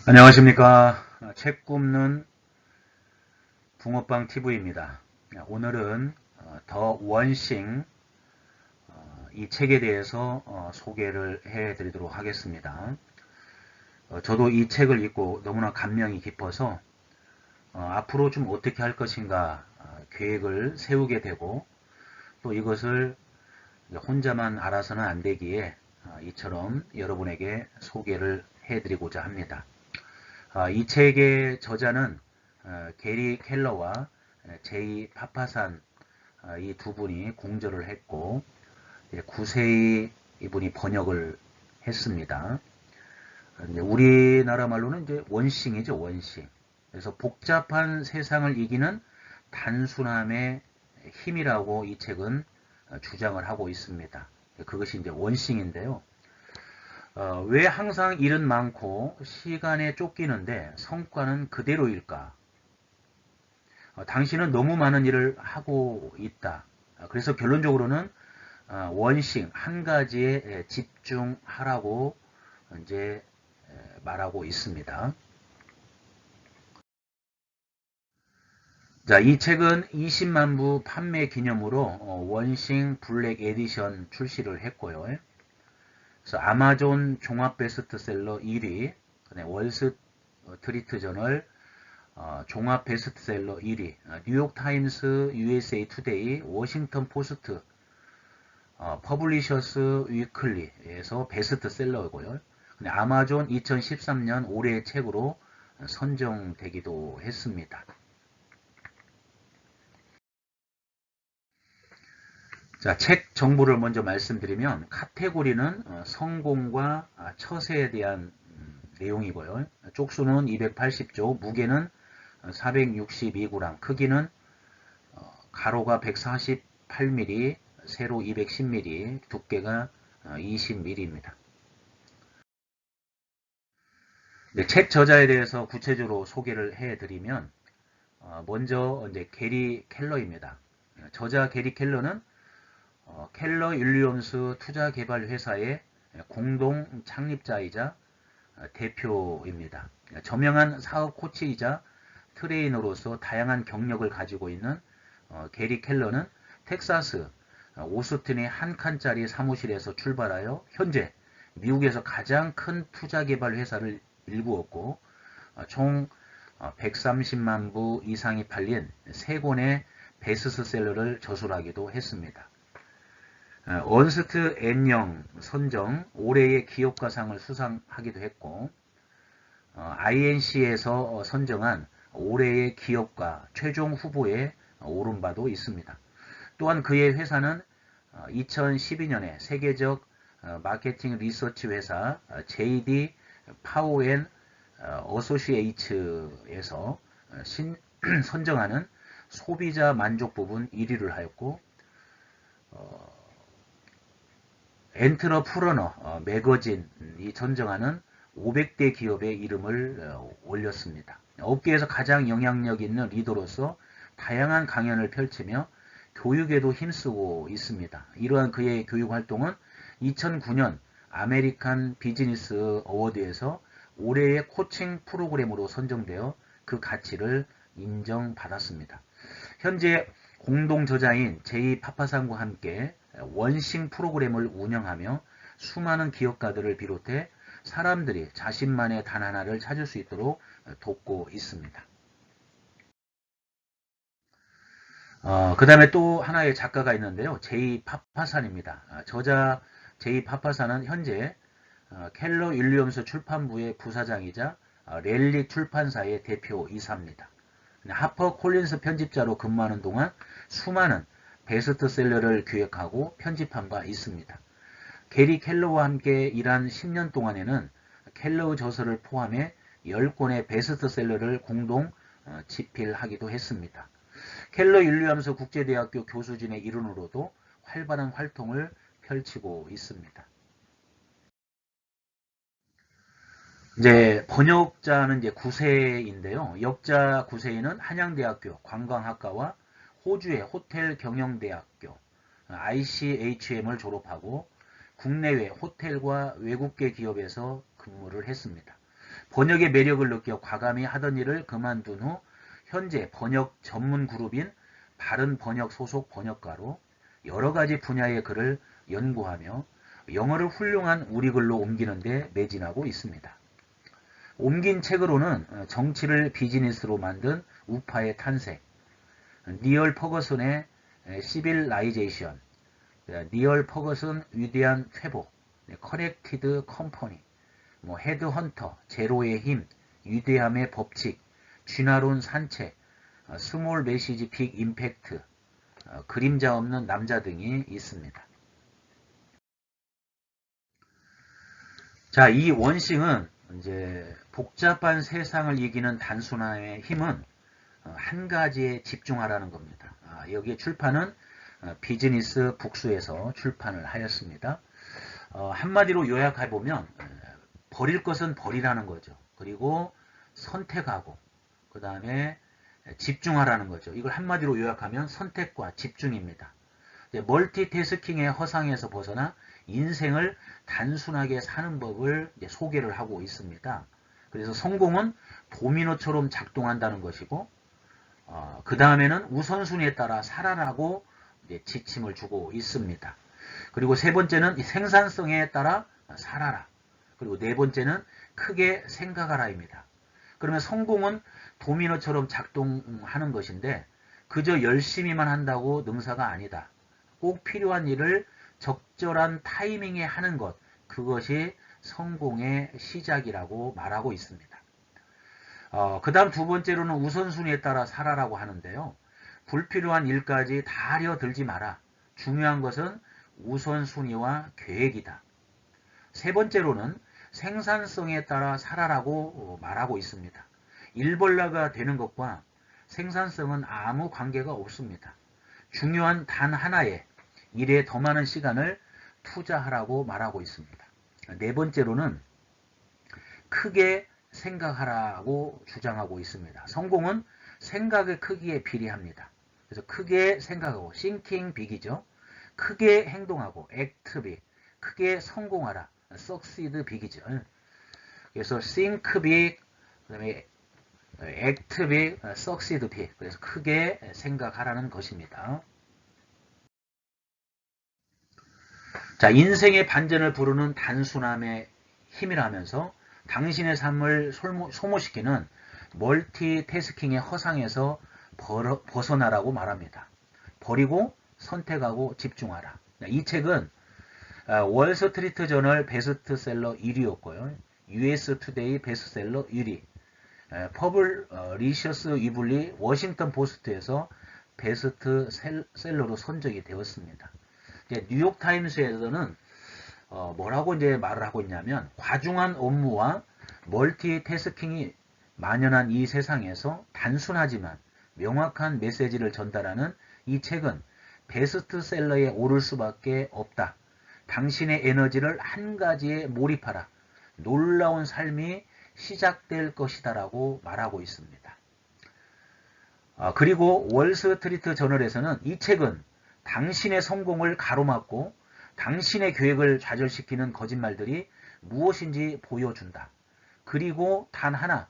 안녕하십니까. 책 굽는 붕어빵 TV입니다. 오늘은 더 원싱 이 책에 대해서 소개를 해 드리도록 하겠습니다. 저도 이 책을 읽고 너무나 감명이 깊어서 앞으로 좀 어떻게 할 것인가 계획을 세우게 되고, 또 이것을 혼자만 알아서는 안 되기에 이처럼 여러분에게 소개를 해 드리고자 합니다. 이 책의 저자는 게리 켈러와 제이 파파산 이 두 분이 공저를 했고, 구세이 이분이 번역을 했습니다. 우리나라 말로는 이제 원싱이죠, 원싱. 그래서 복잡한 세상을 이기는 단순함의 힘이라고 이 책은 주장을 하고 있습니다. 그것이 이제 원싱인데요. 왜 항상 일은 많고 시간에 쫓기는데 성과는 그대로일까? 당신은 너무 많은 일을 하고 있다. 그래서 결론적으로는 원싱, 한 가지에 집중하라고 이제 말하고 있습니다. 자, 이 책은 20만 부 판매 기념으로 원싱 블랙 에디션 출시를 했고요. 그래서 아마존 종합 베스트셀러 1위, 월스트리트 저널 종합 베스트셀러 1위, 뉴욕타임스, USA 투데이, 워싱턴 포스트, 퍼블리셔스 위클리에서 베스트셀러고요. 아마존 2013년 올해의 책으로 선정되기도 했습니다. 자, 책 정보를 먼저 말씀드리면 카테고리는 성공과 처세에 대한 내용이고요. 쪽수는 280조, 무게는 462g, 크기는 가로가 148mm, 세로 210mm, 두께가 20mm입니다. 네, 책 저자에 대해서 구체적으로 소개를 해드리면 먼저 이제 게리 켈러입니다. 저자 게리 켈러는 켈러 윌리엄스 투자개발회사의 공동 창립자이자 대표입니다. 저명한 사업 코치이자 트레이너로서 다양한 경력을 가지고 있는 게리 켈러는 텍사스 오스틴의 한 칸짜리 사무실에서 출발하여 현재 미국에서 가장 큰 투자개발 회사를 일구었고, 총 130만 부 이상이 팔린 3권의 베스트셀러를 저술하기도 했습니다. 언스트 앤영 선정 올해의 기업가상을 수상하기도 했고, INC에서 선정한 올해의 기업가 최종 후보에 오른 바도 있습니다. 또한 그의 회사는 2012년에 세계적 마케팅 리서치 회사 JD 파워앤 어소시에이츠에서 선정하는 소비자 만족 부분 1위를 하였고, 엔트러프러너 매거진이 선정하는 500대 기업의 이름을 올렸습니다. 업계에서 가장 영향력 있는 리더로서 다양한 강연을 펼치며 교육에도 힘쓰고 있습니다. 이러한 그의 교육 활동은 2009년 아메리칸 비즈니스 어워드에서 올해의 코칭 프로그램으로 선정되어 그 가치를 인정받았습니다. 현재 공동 저자인 제이 파파산과 함께 원싱 프로그램을 운영하며 수많은 기업가들을 비롯해 사람들이 자신만의 단 하나를 찾을 수 있도록 돕고 있습니다. 그 다음에 또 하나의 작가가 있는데요. 제이 파파산입니다. 저자 제이 파파산은 현재 켈러 윌리엄스 출판부의 부사장이자 랠리 출판사의 대표이사입니다. 하퍼 콜린스 편집자로 근무하는 동안 수많은 베스트셀러를 기획하고 편집한 바 있습니다. 게리 켈러와 함께 일한 10년 동안에는 켈러의 저서를 포함해 10권의 베스트셀러를 공동 집필하기도 했습니다. 켈러 윌리엄스 국제대학교 교수진의 일원으로도 활발한 활동을 펼치고 있습니다. 이제 번역자는 이제 구세인데요. 역자 구세인은 한양대학교 관광학과와 호주의 호텔 경영대학교 ICHM을 졸업하고 국내외 호텔과 외국계 기업에서 근무를 했습니다. 번역의 매력을 느껴 과감히 하던 일을 그만둔 후 현재 번역 전문 그룹인 바른 번역 소속 번역가로 여러 가지 분야의 글을 연구하며 영어를 훌륭한 우리 글로 옮기는 데 매진하고 있습니다. 옮긴 책으로는 정치를 비즈니스로 만든 우파의 탄생, 니얼 퍼거슨의 시빌라이제이션, 니얼 퍼거슨 위대한 회복, 커넥티드 컴퍼니, 헤드헌터, 제로의 힘, 위대함의 법칙, 쥐나론 산책, 스몰 메시지 빅 임팩트, 그림자 없는 남자 등이 있습니다. 자, 이 원싱은 이제 복잡한 세상을 이기는 단순함의 힘은 한 가지에 집중하라는 겁니다. 여기에 출판은 비즈니스 북스에서 출판을 하였습니다. 한마디로 요약해보면 버릴 것은 버리라는 거죠. 그리고 선택하고 그 다음에 집중하라는 거죠. 이걸 한마디로 요약하면 선택과 집중입니다. 멀티태스킹의 허상에서 벗어나 인생을 단순하게 사는 법을 소개를 하고 있습니다. 그래서 성공은 도미노처럼 작동한다는 것이고 그 다음에는 우선순위에 따라 살아라고 지침을 주고 있습니다. 그리고 세 번째는 생산성에 따라 살아라. 그리고 네 번째는 크게 생각하라입니다. 그러면 성공은 도미노처럼 작동하는 것인데 그저 열심히만 한다고 능사가 아니다. 꼭 필요한 일을 적절한 타이밍에 하는 것, 그것이 성공의 시작이라고 말하고 있습니다. 그 다음 두 번째로는 우선순위에 따라 살아라고 하는데요. 불필요한 일까지 다 하려들지 마라. 중요한 것은 우선순위와 계획이다. 세 번째로는 생산성에 따라 살아라고 말하고 있습니다. 일벌나가 되는 것과 생산성은 아무 관계가 없습니다. 중요한 단 하나의 일에 더 많은 시간을 투자하라고 말하고 있습니다. 네 번째로는 크게 생각하라고 주장하고 있습니다. 성공은 생각의 크기에 비례합니다. 그래서 크게 생각하고 thinking big이죠. 크게 행동하고 act big, 크게 성공하라 succeed big이죠. 그래서 think big, 그다음에 act big, succeed big. 그래서 크게 생각하라는 것입니다. 자, 인생의 반전을 부르는 단순함의 힘이라면서 당신의 삶을 소모시키는 멀티태스킹의 허상에서 벗어나라고 말합니다. 버리고 선택하고 집중하라. 이 책은 월스트리트 저널 베스트셀러 1위였고요. US 투데이 베스트셀러 1위. 퍼블리셔스 위블리 워싱턴 포스트에서 베스트셀러로 선정이 되었습니다. 뉴욕타임스에서는 뭐라고 이제 말을 하고 있냐면 과중한 업무와 멀티태스킹이 만연한 이 세상에서 단순하지만 명확한 메시지를 전달하는 이 책은 베스트셀러에 오를 수밖에 없다. 당신의 에너지를 한 가지에 몰입하라. 놀라운 삶이 시작될 것이다 라고 말하고 있습니다. 그리고 월스트리트 저널에서는 이 책은 당신의 성공을 가로막고 당신의 계획을 좌절시키는 거짓말들이 무엇인지 보여준다. 그리고 단 하나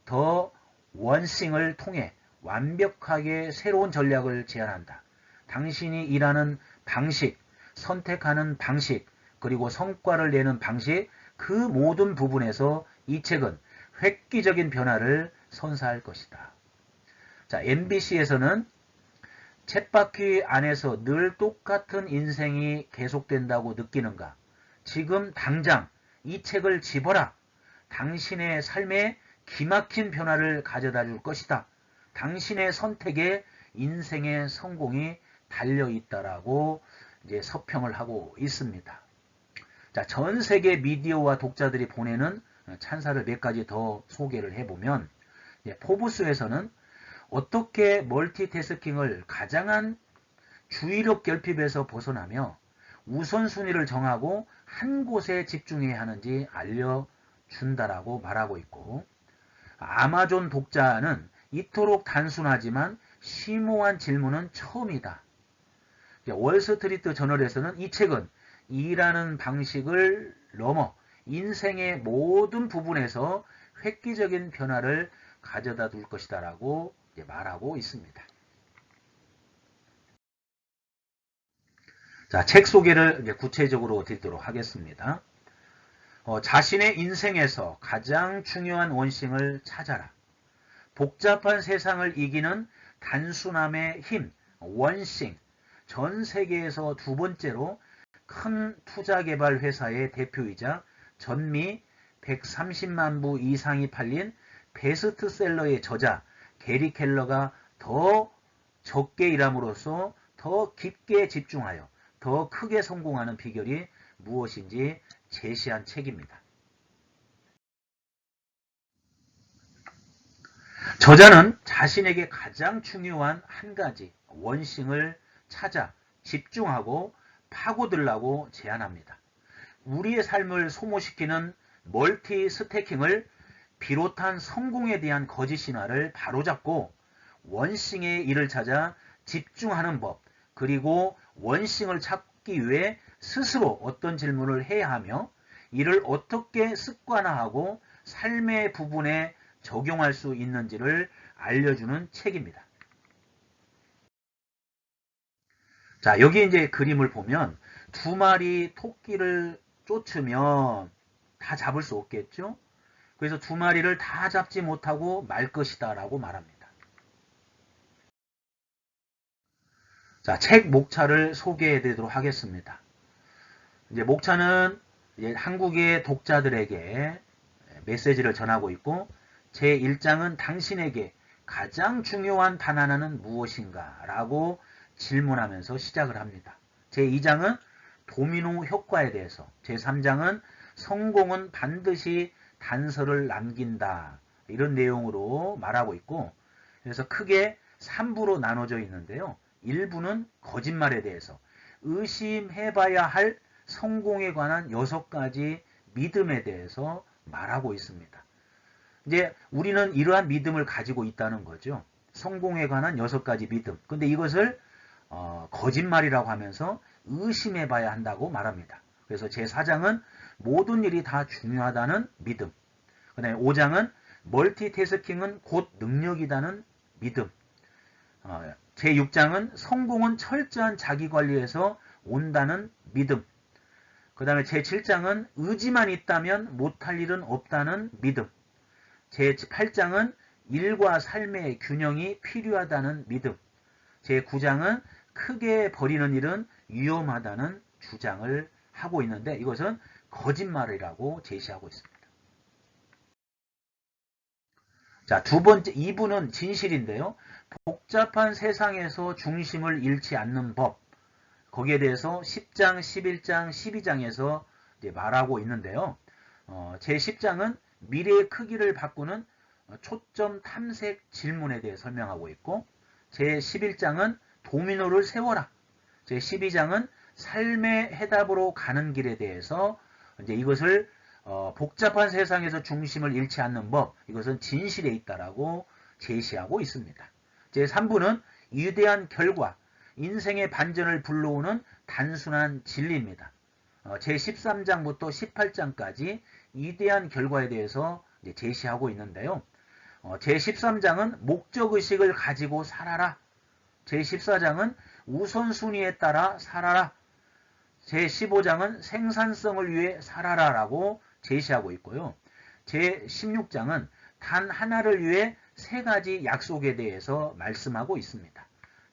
더 원싱을 통해 완벽하게 새로운 전략을 제안한다. 당신이 일하는 방식, 선택하는 방식, 그리고 성과를 내는 방식, 그 모든 부분에서 이 책은 획기적인 변화를 선사할 것이다. 자, MBC에서는 쳇바퀴 안에서 늘 똑같은 인생이 계속된다고 느끼는가? 지금 당장 이 책을 집어라. 당신의 삶에 기막힌 변화를 가져다 줄 것이다. 당신의 선택에 인생의 성공이 달려있다라고 이제 서평을 하고 있습니다. 자, 전 세계 미디어와 독자들이 보내는 찬사를 몇 가지 더 소개를 해보면, 포브스에서는 어떻게 멀티태스킹을 가장한 주의력 결핍에서 벗어나며 우선순위를 정하고 한 곳에 집중해야 하는지 알려준다라고 말하고 있고, 아마존 독자는 이토록 단순하지만 심오한 질문은 처음이다. 월스트리트 저널에서는 이 책은 일하는 방식을 넘어 인생의 모든 부분에서 획기적인 변화를 가져다 둘 것이다 라고 말하고 있습니다. 자, 책 소개를 구체적으로 드리도록 하겠습니다. 자신의 인생에서 가장 중요한 원싱을 찾아라. 복잡한 세상을 이기는 단순함의 힘, 원싱. 전 세계에서 두 번째로 큰 투자개발 회사의 대표이자 전미 130만 부 이상이 팔린 베스트셀러의 저자 게리 켈러가 더 적게 일함으로써 더 깊게 집중하여 더 크게 성공하는 비결이 무엇인지 제시한 책입니다. 저자는 자신에게 가장 중요한 한 가지 원싱을 찾아 집중하고 파고들라고 제안합니다. 우리의 삶을 소모시키는 멀티 스태킹을 비롯한 성공에 대한 거짓 신화를 바로잡고 원싱의 일을 찾아 집중하는 법, 그리고 원싱을 찾기 위해 스스로 어떤 질문을 해야 하며 이를 어떻게 습관화하고 삶의 부분에 적용할 수 있는지를 알려주는 책입니다. 자, 여기 이제 그림을 보면 두 마리 토끼를 쫓으면 다 잡을 수 없겠죠? 그래서 두 마리를 다 잡지 못하고 말 것이다 라고 말합니다. 자, 책 목차를 소개해 드리도록 하겠습니다. 이제 목차는 이제 한국의 독자들에게 메시지를 전하고 있고, 제 1장은 당신에게 가장 중요한 단 하나는 무엇인가 라고 질문하면서 시작을 합니다. 제 2장은 도미노 효과에 대해서, 제 3장은 성공은 반드시 단서를 남긴다 이런 내용으로 말하고 있고, 그래서 크게 3부로 나눠져 있는데요. 1부는 거짓말에 대해서 의심해봐야 할 성공에 관한 6가지 믿음에 대해서 말하고 있습니다. 이제 우리는 이러한 믿음을 가지고 있다는 거죠. 성공에 관한 6가지 믿음. 근데 이것을 거짓말이라고 하면서 의심해봐야 한다고 말합니다. 그래서 제4장은 모든 일이 다 중요하다는 믿음. 그 다음에 5장은 멀티태스킹은 곧 능력이다는 믿음. 제6장은 성공은 철저한 자기관리에서 온다는 믿음. 그 다음에 제7장은 의지만 있다면 못할 일은 없다는 믿음. 제8장은 일과 삶의 균형이 필요하다는 믿음. 제9장은 크게 버리는 일은 위험하다는 주장을 하고 있는데 이것은 거짓말이라고 제시하고 있습니다. 자, 두 번째 2부는 진실인데요. 복잡한 세상에서 중심을 잃지 않는 법. 거기에 대해서 10장, 11장, 12장에서 이제 말하고 있는데요. 제10장은 미래의 크기를 바꾸는 초점 탐색 질문에 대해 설명하고 있고, 제11장은 도미노를 세워라. 제12장은 삶의 해답으로 가는 길에 대해서 이제 이것을 복잡한 세상에서 중심을 잃지 않는 법, 이것은 진실에 있다라고 제시하고 있습니다. 제3부는 위대한 결과, 인생의 반전을 불러오는 단순한 진리입니다. 제13장부터 18장까지 위대한 결과에 대해서 제시하고 있는데요. 제13장은 목적의식을 가지고 살아라. 제14장은 우선순위에 따라 살아라. 제15장은 생산성을 위해 살아라 라고 제시하고 있고요. 제16장은 단 하나를 위해 3가지 약속에 대해서 말씀하고 있습니다.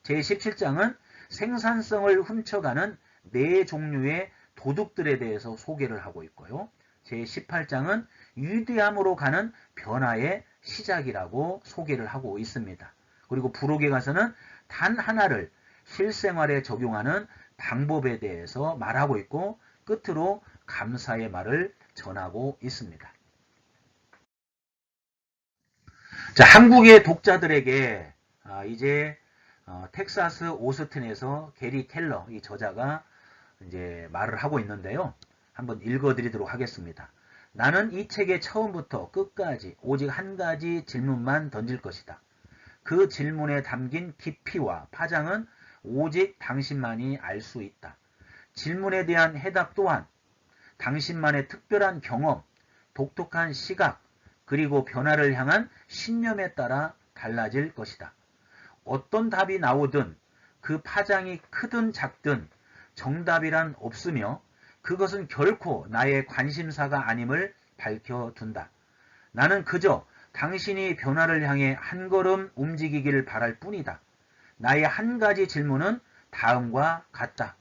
제17장은 생산성을 훔쳐가는 4종류의 도둑들에 대해서 소개를 하고 있고요. 제18장은 위대함으로 가는 변화의 시작이라고 소개를 하고 있습니다. 그리고 부록에 가서는 단 하나를 실생활에 적용하는 방법에 대해서 말하고 있고 끝으로 감사의 말을 전하고 있습니다. 자, 한국의 독자들에게 이제 텍사스 오스틴에서 게리 켈러 이 저자가 이제 말을 하고 있는데요. 한번 읽어드리도록 하겠습니다. 나는 이 책의 처음부터 끝까지 오직 한 가지 질문만 던질 것이다. 그 질문에 담긴 깊이와 파장은 오직 당신만이 알 수 있다. 질문에 대한 해답 또한 당신만의 특별한 경험, 독특한 시각, 그리고 변화를 향한 신념에 따라 달라질 것이다. 어떤 답이 나오든 그 파장이 크든 작든 정답이란 없으며 그것은 결코 나의 관심사가 아님을 밝혀둔다. 나는 그저 당신이 변화를 향해 한 걸음 움직이기를 바랄 뿐이다. 나의 한 가지 질문은 다음과 같다.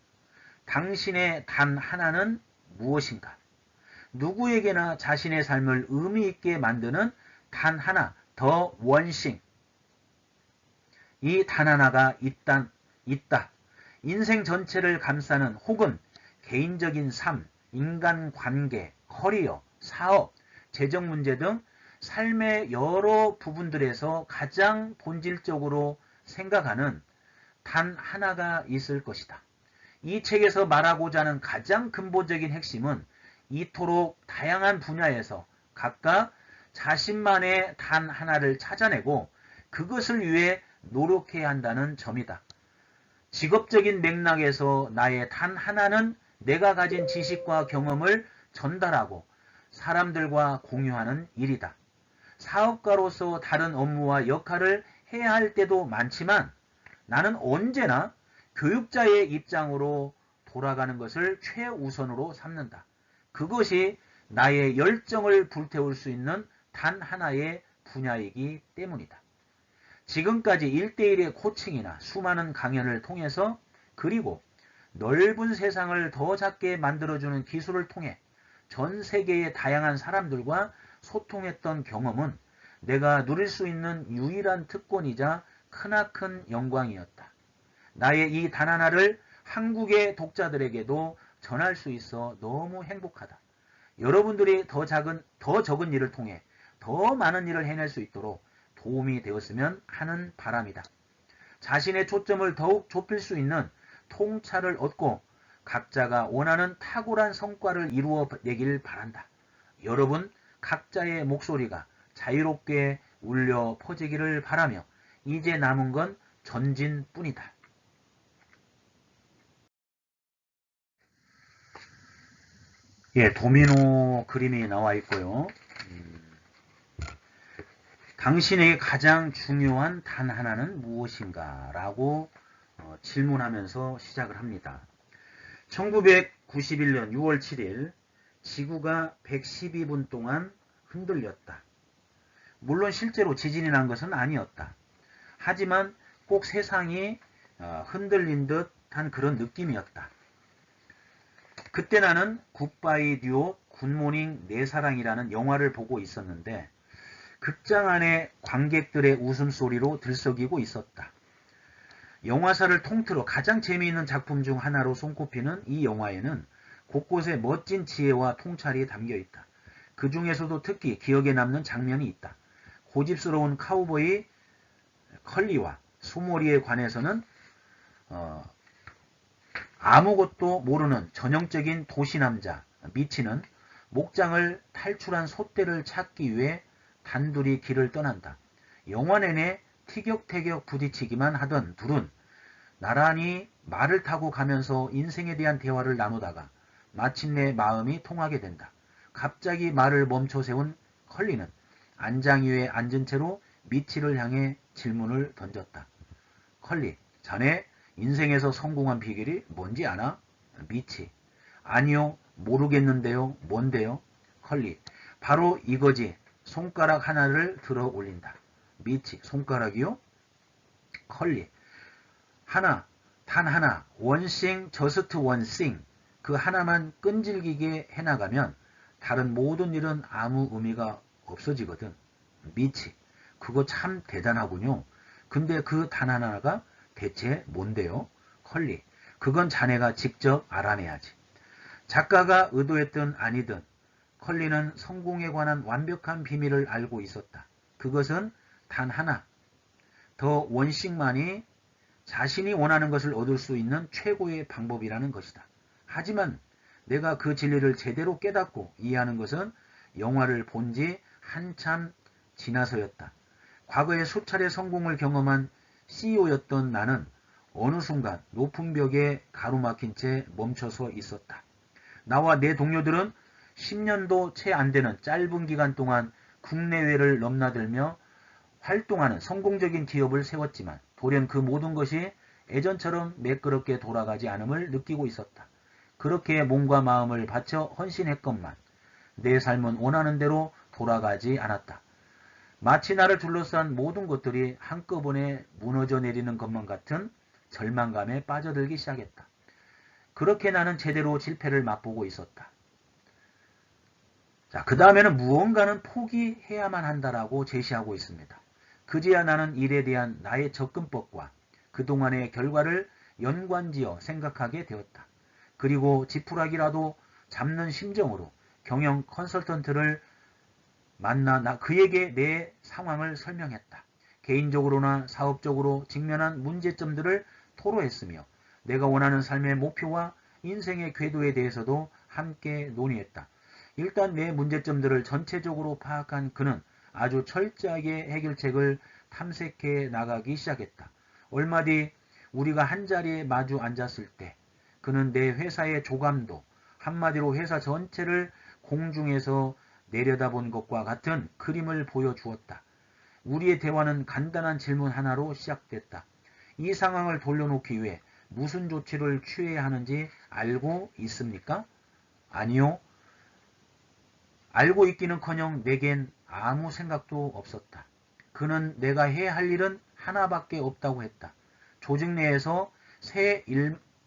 당신의 단 하나는 무엇인가? 누구에게나 자신의 삶을 의미 있게 만드는 단 하나, 더 원싱. 이 단 하나가 있다. 인생 전체를 감싸는 혹은 개인적인 삶, 인간관계, 커리어, 사업, 재정 문제 등 삶의 여러 부분들에서 가장 본질적으로 생각하는 단 하나가 있을 것이다. 이 책에서 말하고자 하는 가장 근본적인 핵심은 이토록 다양한 분야에서 각각 자신만의 단 하나를 찾아내고 그것을 위해 노력해야 한다는 점이다. 직업적인 맥락에서 나의 단 하나는 내가 가진 지식과 경험을 전달하고 사람들과 공유하는 일이다. 사업가로서 다른 업무와 역할을 해야 할 때도 많지만 나는 언제나 교육자의 입장으로 돌아가는 것을 최우선으로 삼는다. 그것이 나의 열정을 불태울 수 있는 단 하나의 분야이기 때문이다. 지금까지 1대1의 코칭이나 수많은 강연을 통해서 그리고 넓은 세상을 더 작게 만들어주는 기술을 통해 전 세계의 다양한 사람들과 소통했던 경험은 내가 누릴 수 있는 유일한 특권이자 크나큰 영광이었다. 나의 이 단 하나를 한국의 독자들에게도 전할 수 있어 너무 행복하다. 여러분들이 더 적은 일을 통해 더 많은 일을 해낼 수 있도록 도움이 되었으면 하는 바람이다. 자신의 초점을 더욱 좁힐 수 있는 통찰을 얻고 각자가 원하는 탁월한 성과를 이루어내길 바란다. 여러분 각자의 목소리가 자유롭게 울려 퍼지기를 바라며 이제 남은 건 전진뿐이다. 예, 도미노 그림이 나와 있고요. 당신에게 가장 중요한 단 하나는 무엇인가? 라고 질문하면서 시작을 합니다. 1991년 6월 7일 지구가 112분 동안 흔들렸다. 물론 실제로 지진이 난 것은 아니었다. 하지만 꼭 세상이 흔들린 듯한 그런 느낌이었다. 그때 나는 굿바이 듀오 굿모닝 내 사랑이라는 영화를 보고 있었는데 극장 안에 관객들의 웃음소리로 들썩이고 있었다. 영화사를 통틀어 가장 재미있는 작품 중 하나로 손꼽히는 이 영화에는 곳곳에 멋진 지혜와 통찰이 담겨있다. 그 중에서도 특히 기억에 남는 장면이 있다. 고집스러운 카우보이 컬리와 소머리에 관해서는 아무것도 모르는 전형적인 도시남자 미치는 목장을 탈출한 소떼를 찾기 위해 단둘이 길을 떠난다. 영화 내내 티격태격 부딪히기만 하던 둘은 나란히 말을 타고 가면서 인생에 대한 대화를 나누다가 마침내 마음이 통하게 된다. 갑자기 말을 멈춰 세운 컬리는 안장 위에 앉은 채로 미치를 향해 질문을 던졌다. 컬리, 자네 인생에서 성공한 비결이 뭔지 아나? 미치, 아니요, 모르겠는데요. 뭔데요? 컬리, 바로 이거지. 손가락 하나를 들어 올린다. 미치, 손가락이요? 컬리, 하나, 단 하나, 원싱, 저스트 원싱. 그 하나만 끈질기게 해나가면 다른 모든 일은 아무 의미가 없어지거든. 미치, 그거 참 대단하군요. 근데 그 단 하나가 대체 뭔데요? 컬리, 그건 자네가 직접 알아내야지. 작가가 의도했든 아니든 컬리는 성공에 관한 완벽한 비밀을 알고 있었다. 그것은 단 하나, 더 원씩만이 자신이 원하는 것을 얻을 수 있는 최고의 방법이라는 것이다. 하지만 내가 그 진리를 제대로 깨닫고 이해하는 것은 영화를 본 지 한참 지나서였다. 과거에 수차례 성공을 경험한 CEO였던 나는 어느 순간 높은 벽에 가로막힌 채 멈춰서 있었다. 나와 내 동료들은 10년도 채 안 되는 짧은 기간 동안 국내외를 넘나들며 활동하는 성공적인 기업을 세웠지만 돌연 그 모든 것이 예전처럼 매끄럽게 돌아가지 않음을 느끼고 있었다. 그렇게 몸과 마음을 바쳐 헌신했건만 내 삶은 원하는 대로 돌아가지 않았다. 마치 나를 둘러싼 모든 것들이 한꺼번에 무너져 내리는 것만 같은 절망감에 빠져들기 시작했다. 그렇게 나는 제대로 실패를 맛보고 있었다. 자, 그 다음에는 무언가는 포기해야만 한다라고 제시하고 있습니다. 그제야 나는 일에 대한 나의 접근법과 그동안의 결과를 연관지어 생각하게 되었다. 그리고 지푸라기라도 잡는 심정으로 경영 컨설턴트를 만나 그에게 내 상황을 설명했다. 개인적으로나 사업적으로 직면한 문제점들을 토로했으며 내가 원하는 삶의 목표와 인생의 궤도에 대해서도 함께 논의했다. 일단 내 문제점들을 전체적으로 파악한 그는 아주 철저하게 해결책을 탐색해 나가기 시작했다. 얼마 뒤 우리가 한자리에 마주 앉았을 때 그는 내 회사의 조감도 한마디로 회사 전체를 공중에서 내려다본 것과 같은 그림을 보여주었다. 우리의 대화는 간단한 질문 하나로 시작됐다. 이 상황을 돌려놓기 위해 무슨 조치를 취해야 하는지 알고 있습니까? 아니요. 알고 있기는커녕 내겐 아무 생각도 없었다. 그는 내가 해야 할 일은 하나밖에 없다고 했다. 조직 내에서 새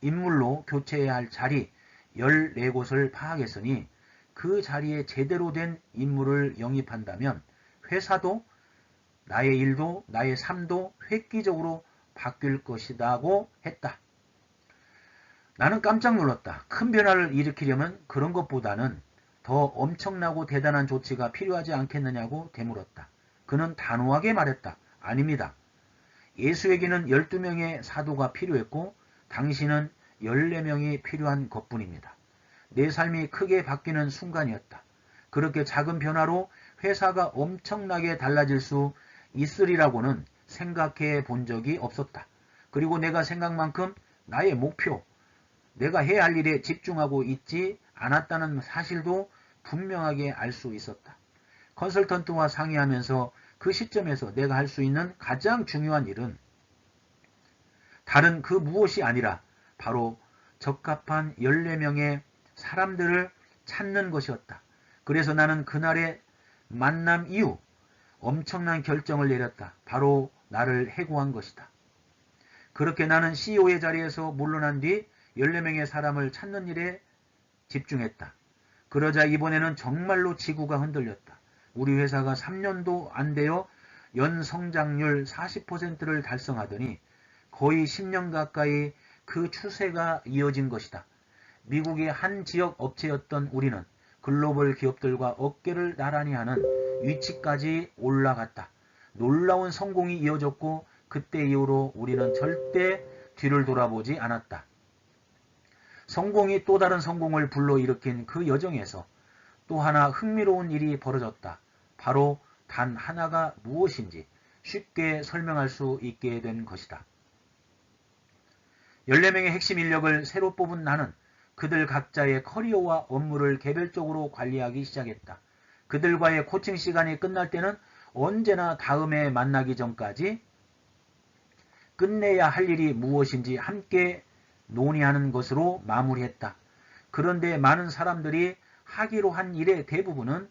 인물로 교체해야 할 자리 14곳을 파악했으니 그 자리에 제대로 된 인물을 영입한다면 회사도 나의 일도 나의 삶도 획기적으로 바뀔 것이라고 했다. 나는 깜짝 놀랐다. 큰 변화를 일으키려면 그런 것보다는 더 엄청나고 대단한 조치가 필요하지 않겠느냐고 되물었다. 그는 단호하게 말했다. 아닙니다. 예수에게는 12명의 사도가 필요했고 당신은 14명이 필요한 것뿐입니다. 내 삶이 크게 바뀌는 순간이었다. 그렇게 작은 변화로 회사가 엄청나게 달라질 수 있으리라고는 생각해 본 적이 없었다. 그리고 내가 생각만큼 나의 목표, 내가 해야 할 일에 집중하고 있지 않았다는 사실도 분명하게 알 수 있었다. 컨설턴트와 상의하면서 그 시점에서 내가 할 수 있는 가장 중요한 일은 다른 그 무엇이 아니라 바로 적합한 14명의 사람들을 찾는 것이었다. 그래서 나는 그날의 만남 이후 엄청난 결정을 내렸다. 바로 나를 해고한 것이다. 그렇게 나는 CEO의 자리에서 물러난 뒤 14명의 사람을 찾는 일에 집중했다. 그러자 이번에는 정말로 지구가 흔들렸다. 우리 회사가 3년도 안 되어 연 성장률 40%를 달성하더니 거의 10년 가까이 그 추세가 이어진 것이다. 미국의 한 지역 업체였던 우리는 글로벌 기업들과 어깨를 나란히 하는 위치까지 올라갔다. 놀라운 성공이 이어졌고 그때 이후로 우리는 절대 뒤를 돌아보지 않았다. 성공이 또 다른 성공을 불러일으킨 그 여정에서 또 하나 흥미로운 일이 벌어졌다. 바로 단 하나가 무엇인지 쉽게 설명할 수 있게 된 것이다. 14명의 핵심 인력을 새로 뽑은 나는 그들 각자의 커리어와 업무를 개별적으로 관리하기 시작했다. 그들과의 코칭 시간이 끝날 때는 언제나 다음에 만나기 전까지 끝내야 할 일이 무엇인지 함께 논의하는 것으로 마무리했다. 그런데 많은 사람들이 하기로 한 일의 대부분은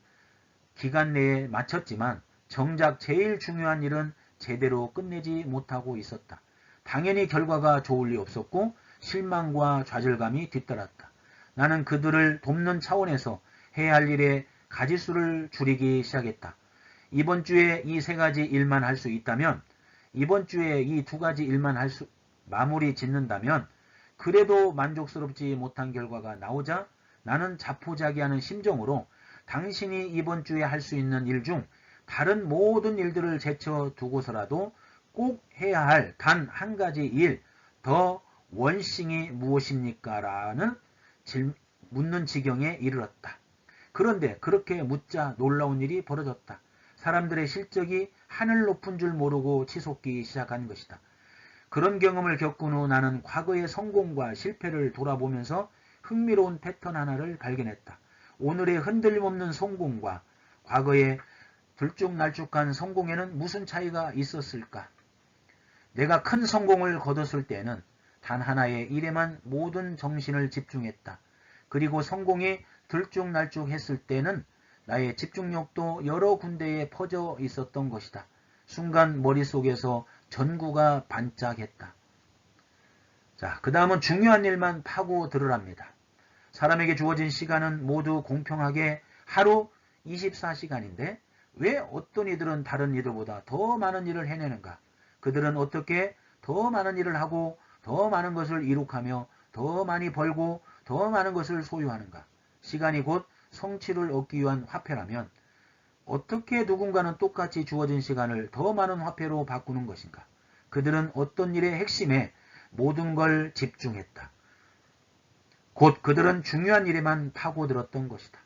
기간 내에 마쳤지만 정작 제일 중요한 일은 제대로 끝내지 못하고 있었다. 당연히 결과가 좋을 리 없었고 실망과 좌절감이 뒤따랐다. 나는 그들을 돕는 차원에서 해야 할 일의 가지수를 줄이기 시작했다. 이번 주에 이 3가지 일만 할 수 있다면 이번 주에 이 2가지 일만 마무리 짓는다면 그래도 만족스럽지 못한 결과가 나오자 나는 자포자기하는 심정으로 당신이 이번 주에 할 수 있는 일 중 다른 모든 일들을 제쳐두고서라도 꼭 해야 할 단 한 가지 일, 더 원싱이 무엇입니까? 라는 묻는 지경에 이르렀다. 그런데 그렇게 묻자 놀라운 일이 벌어졌다. 사람들의 실적이 하늘 높은 줄 모르고 치솟기 시작한 것이다. 그런 경험을 겪은 후 나는 과거의 성공과 실패를 돌아보면서 흥미로운 패턴 하나를 발견했다. 오늘의 흔들림 없는 성공과 과거의 들쭉날쭉한 성공에는 무슨 차이가 있었을까? 내가 큰 성공을 거뒀을 때는 단 하나의 일에만 모든 정신을 집중했다. 그리고 성공이 들쭉날쭉했을 때는 나의 집중력도 여러 군데에 퍼져 있었던 것이다. 순간 머릿속에서 전구가 반짝했다. 자, 그 다음은 중요한 일만 파고들으랍니다. 사람에게 주어진 시간은 모두 공평하게 하루 24시간인데 왜 어떤 이들은 다른 이들보다 더 많은 일을 해내는가? 그들은 어떻게 더 많은 일을 하고 더 많은 것을 이룩하며 더 많이 벌고 더 많은 것을 소유하는가? 시간이 곧 성취를 얻기 위한 화폐라면 어떻게 누군가는 똑같이 주어진 시간을 더 많은 화폐로 바꾸는 것인가? 그들은 어떤 일의 핵심에 모든 걸 집중했다. 곧 그들은 중요한 일에만 파고들었던 것이다.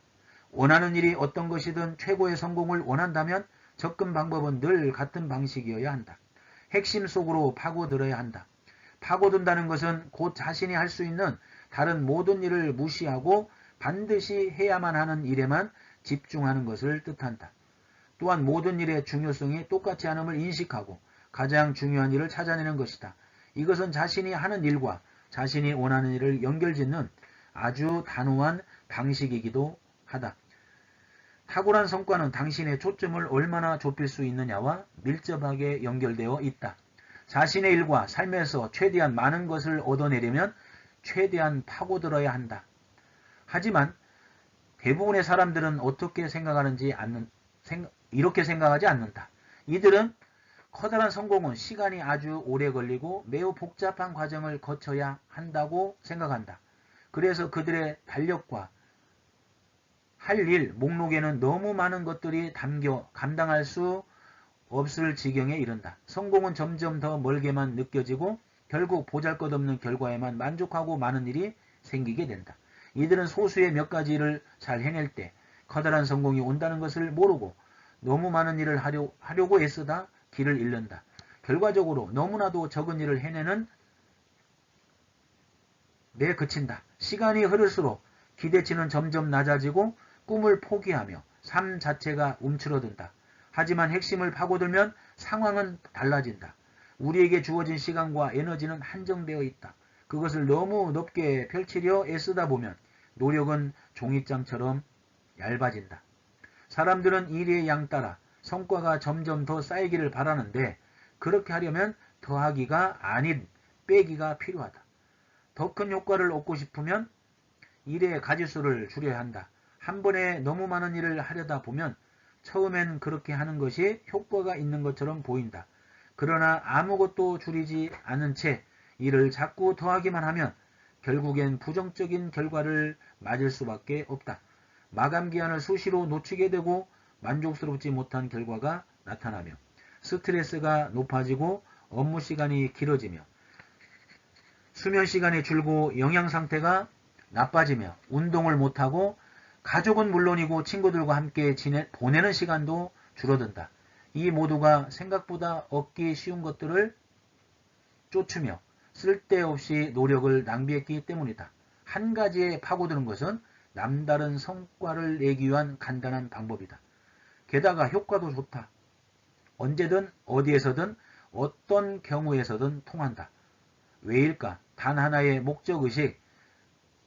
원하는 일이 어떤 것이든 최고의 성공을 원한다면 접근 방법은 늘 같은 방식이어야 한다. 핵심 속으로 파고들어야 한다. 파고든다는 것은 곧 자신이 할 수 있는 다른 모든 일을 무시하고 반드시 해야만 하는 일에만 집중하는 것을 뜻한다. 또한 모든 일의 중요성이 똑같지 않음을 인식하고 가장 중요한 일을 찾아내는 것이다. 이것은 자신이 하는 일과 자신이 원하는 일을 연결짓는 아주 단호한 방식이기도 하다. 탁월한 성과는 당신의 초점을 얼마나 좁힐 수 있느냐와 밀접하게 연결되어 있다. 자신의 일과 삶에서 최대한 많은 것을 얻어내려면 최대한 파고들어야 한다. 하지만 대부분의 사람들은 어떻게 이렇게 생각하지 않는다. 이들은 커다란 성공은 시간이 아주 오래 걸리고 매우 복잡한 과정을 거쳐야 한다고 생각한다. 그래서 그들의 달력과 할 일 목록에는 너무 많은 것들이 담겨 감당할 수 없을 지경에 이른다. 성공은 점점 더 멀게만 느껴지고 결국 보잘것없는 결과에만 만족하고 많은 일이 생기게 된다. 이들은 소수의 몇 가지 일을 잘 해낼 때 커다란 성공이 온다는 것을 모르고 너무 많은 일을 하려고 애쓰다 길을 잃는다. 결과적으로 너무나도 적은 일을 해내는 데 그친다. 시간이 흐를수록 기대치는 점점 낮아지고 꿈을 포기하며 삶 자체가 움츠러든다. 하지만 핵심을 파고들면 상황은 달라진다. 우리에게 주어진 시간과 에너지는 한정되어 있다. 그것을 너무 높게 펼치려 애쓰다 보면 노력은 종이장처럼 얇아진다. 사람들은 일의 양 따라 성과가 점점 더 쌓이기를 바라는데 그렇게 하려면 더하기가 아닌 빼기가 필요하다. 더 큰 효과를 얻고 싶으면 일의 가지수를 줄여야 한다. 한 번에 너무 많은 일을 하려다 보면 처음엔 그렇게 하는 것이 효과가 있는 것처럼 보인다. 그러나 아무것도 줄이지 않은 채 일을 자꾸 더하기만 하면 결국엔 부정적인 결과를 맞을 수밖에 없다. 마감기한을 수시로 놓치게 되고 만족스럽지 못한 결과가 나타나며 스트레스가 높아지고 업무 시간이 길어지며 수면 시간이 줄고 영양 상태가 나빠지며 운동을 못하고 가족은 물론이고 친구들과 함께 보내는 시간도 줄어든다. 이 모두가 생각보다 얻기 쉬운 것들을 쫓으며 쓸데없이 노력을 낭비했기 때문이다. 한 가지에 파고드는 것은 남다른 성과를 내기 위한 간단한 방법이다. 게다가 효과도 좋다. 언제든 어디에서든 어떤 경우에서든 통한다. 왜일까? 단 하나의 목적의식,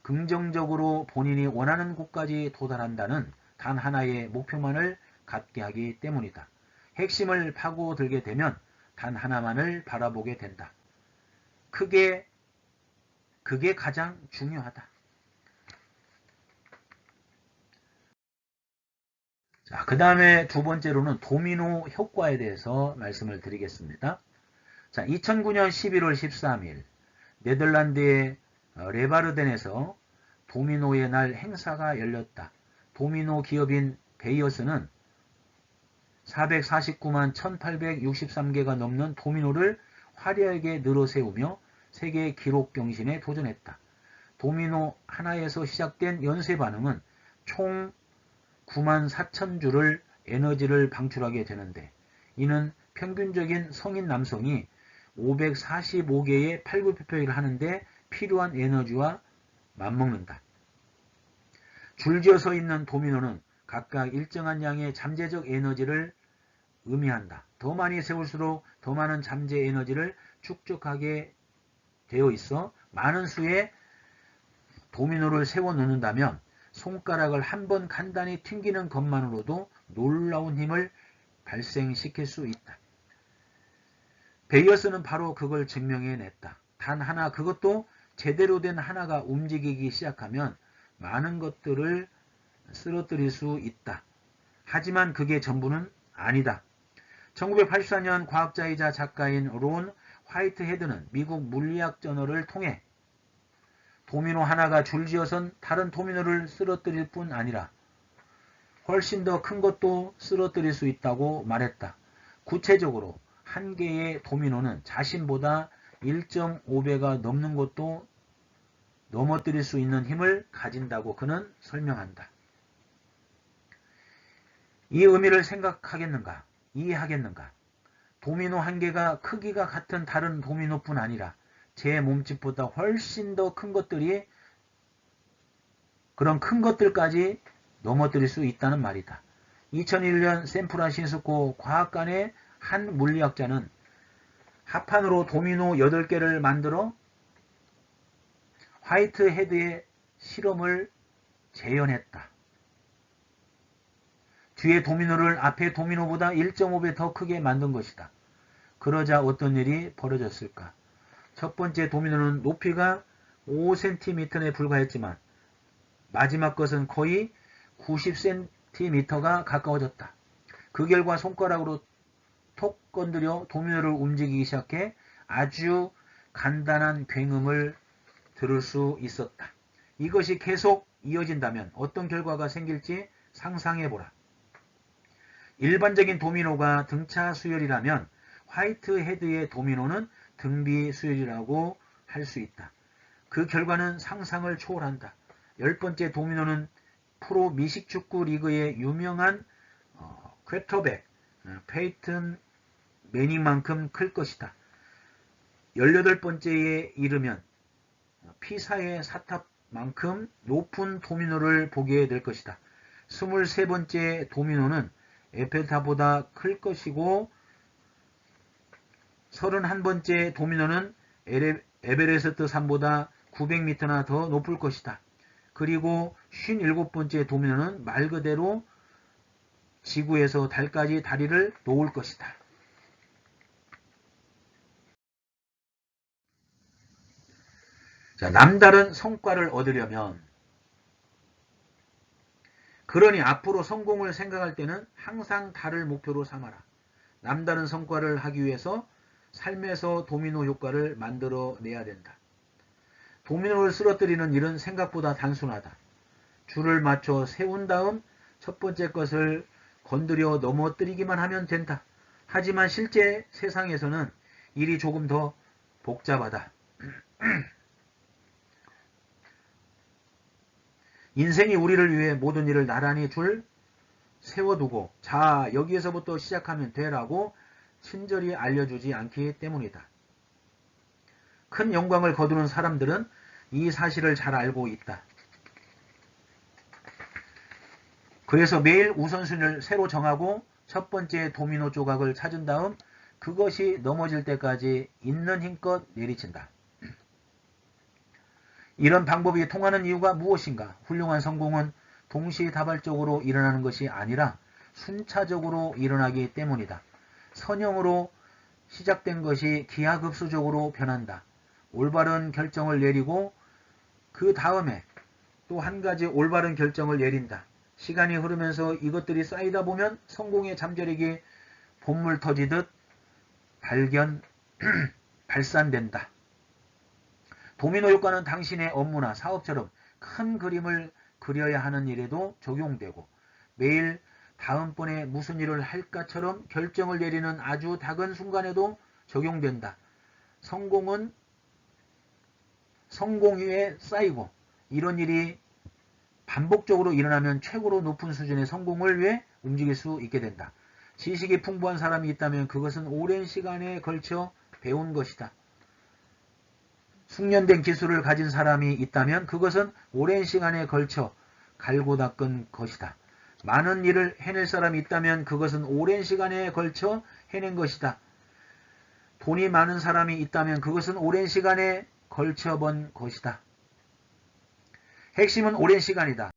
긍정적으로 본인이 원하는 곳까지 도달한다는 단 하나의 목표만을 갖게 하기 때문이다. 핵심을 파고들게 되면 단 하나만을 바라보게 된다. 그게 가장 중요하다. 자, 그 다음에 두 번째로는 도미노 효과에 대해서 말씀을 드리겠습니다. 자, 2009년 11월 13일 네덜란드의 레바르덴에서 도미노의 날 행사가 열렸다. 도미노 기업인 베이어스는 449만 1863개가 넘는 도미노를 화려하게 늘어세우며 세계 기록 경신에 도전했다. 도미노 하나에서 시작된 연쇄 반응은 총 9만 4천 줄을 에너지를 방출하게 되는데 이는 평균적인 성인 남성이 545개의 팔굽혀펴기를 하는데 필요한 에너지와 맞먹는다. 줄지어 서 있는 도미노는 각각 일정한 양의 잠재적 에너지를 의미한다. 더 많이 세울수록 더 많은 잠재 에너지를 축적하게 되어 있어 많은 수의 도미노를 세워 놓는다면 손가락을 한 번 간단히 튕기는 것만으로도 놀라운 힘을 발생시킬 수 있다. 베이어스는 바로 그걸 증명해냈다. 단 하나, 그것도 제대로 된 하나가 움직이기 시작하면 많은 것들을 쓰러뜨릴 수 있다. 하지만 그게 전부는 아니다. 1984년 과학자이자 작가인 론 화이트헤드는 미국 물리학 저널을 통해 도미노 하나가 줄지어선 다른 도미노를 쓰러뜨릴 뿐 아니라 훨씬 더 큰 것도 쓰러뜨릴 수 있다고 말했다. 구체적으로 한 개의 도미노는 자신보다 1.5배가 넘는 것도 넘어뜨릴 수 있는 힘을 가진다고 그는 설명한다. 이 의미를 생각하겠는가? 이해하겠는가? 도미노 한 개가 크기가 같은 다른 도미노뿐 아니라 제 몸집보다 훨씬 더 큰 것들이 그런 큰 것들까지 넘어뜨릴 수 있다는 말이다. 2001년 샌프란시스코 과학관의 한 물리학자는 합판으로 도미노 8개를 만들어 화이트헤드의 실험을 재현했다. 뒤에 도미노를 앞에 도미노보다 1.5배 더 크게 만든 것이다. 그러자 어떤 일이 벌어졌을까? 첫 번째 도미노는 높이가 5cm에 불과했지만 마지막 것은 거의 90cm가 가까워졌다. 그 결과 손가락으로 톡 건드려 도미노를 움직이기 시작해 아주 간단한 굉음을 들을 수 있었다. 이것이 계속 이어진다면 어떤 결과가 생길지 상상해보라. 일반적인 도미노가 등차 수열이라면 화이트헤드의 도미노는 등비 수열이라고 할 수 있다. 그 결과는 상상을 초월한다. 10번째 도미노는 프로 미식축구 리그의 유명한 퀘터백 페이튼 매닝만큼 클 것이다. 18번째에 이르면 피사의 사탑만큼 높은 도미노를 보게 될 것이다. 23번째 도미노는 에펠탑보다 클 것이고 31번째 도미노는 에베레스트 산보다 900m나 더 높을 것이다. 그리고 57번째 도미노는 말 그대로 지구에서 달까지 다리를 놓을 것이다. 자, 남다른 성과를 얻으려면 그러니 앞으로 성공을 생각할 때는 항상 달을 목표로 삼아라. 남다른 성과를 하기 위해서 삶에서 도미노 효과를 만들어내야 된다. 도미노를 쓰러뜨리는 일은 생각보다 단순하다. 줄을 맞춰 세운 다음 첫 번째 것을 건드려 넘어뜨리기만 하면 된다. 하지만 실제 세상에서는 일이 조금 더 복잡하다. 인생이 우리를 위해 모든 일을 나란히 줄 세워두고 자 여기에서부터 시작하면 되라고 친절히 알려주지 않기 때문이다. 큰 영광을 거두는 사람들은 이 사실을 잘 알고 있다. 그래서 매일 우선순위를 새로 정하고 첫 번째 도미노 조각을 찾은 다음 그것이 넘어질 때까지 있는 힘껏 내리친다. 이런 방법이 통하는 이유가 무엇인가? 훌륭한 성공은 동시다발적으로 일어나는 것이 아니라 순차적으로 일어나기 때문이다. 선형으로 시작된 것이 기하급수적으로 변한다. 올바른 결정을 내리고 그 다음에 또 한 가지 올바른 결정을 내린다. 시간이 흐르면서 이것들이 쌓이다 보면 성공의 잠재력이 봇물 터지듯 발산된다. 도미노 효과는 당신의 업무나 사업처럼 큰 그림을 그려야 하는 일에도 적용되고 매일 다음번에 무슨 일을 할까처럼 결정을 내리는 아주 작은 순간에도 적용된다. 성공은 성공 위에 쌓이고 이런 일이 반복적으로 일어나면 최고로 높은 수준의 성공을 위해 움직일 수 있게 된다. 지식이 풍부한 사람이 있다면 그것은 오랜 시간에 걸쳐 배운 것이다. 숙련된 기술을 가진 사람이 있다면 그것은 오랜 시간에 걸쳐 갈고 닦은 것이다. 많은 일을 해낼 사람이 있다면 그것은 오랜 시간에 걸쳐 해낸 것이다. 돈이 많은 사람이 있다면 그것은 오랜 시간에 걸쳐 번 것이다. 핵심은 오랜 시간이다.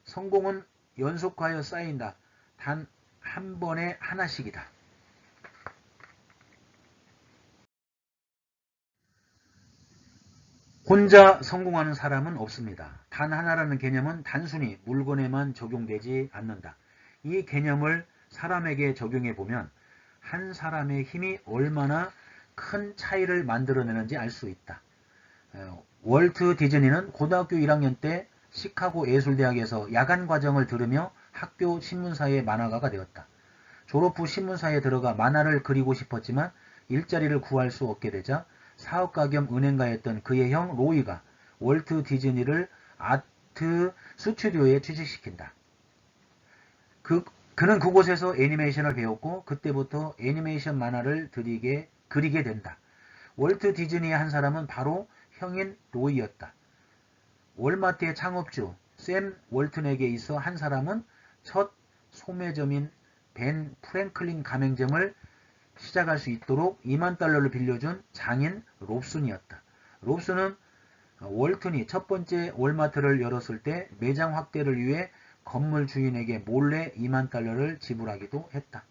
성공은 연속하여 쌓인다. 단 한 번에 하나씩이다. 혼자 성공하는 사람은 없습니다. 단 하나라는 개념은 단순히 물건에만 적용되지 않는다. 이 개념을 사람에게 적용해 보면 한 사람의 힘이 얼마나 큰 차이를 만들어내는지 알 수 있다. 월트 디즈니는 고등학교 1학년 때 시카고 예술대학에서 야간 과정을 들으며 학교 신문사의 만화가가 되었다. 졸업 후 신문사에 들어가 만화를 그리고 싶었지만 일자리를 구할 수 없게 되자 사업가 겸 은행가였던 그의 형 로이가 월트 디즈니를 아트 스튜디오에 취직시킨다. 그는 그곳에서 애니메이션을 배웠고 그때부터 애니메이션 만화를 그리게 된다. 월트 디즈니의 한 사람은 바로 형인 로이였다. 월마트의 창업주 샘 월튼에게 있어 한 사람은 첫 소매점인 벤 프랭클린 가맹점을 시작할 수 있도록 $20,000를 빌려준 장인 롭슨이었다. 롭슨은 월튼이 첫 번째 월마트를 열었을 때 매장 확대를 위해 건물 주인에게 몰래 $20,000를 지불하기도 했다.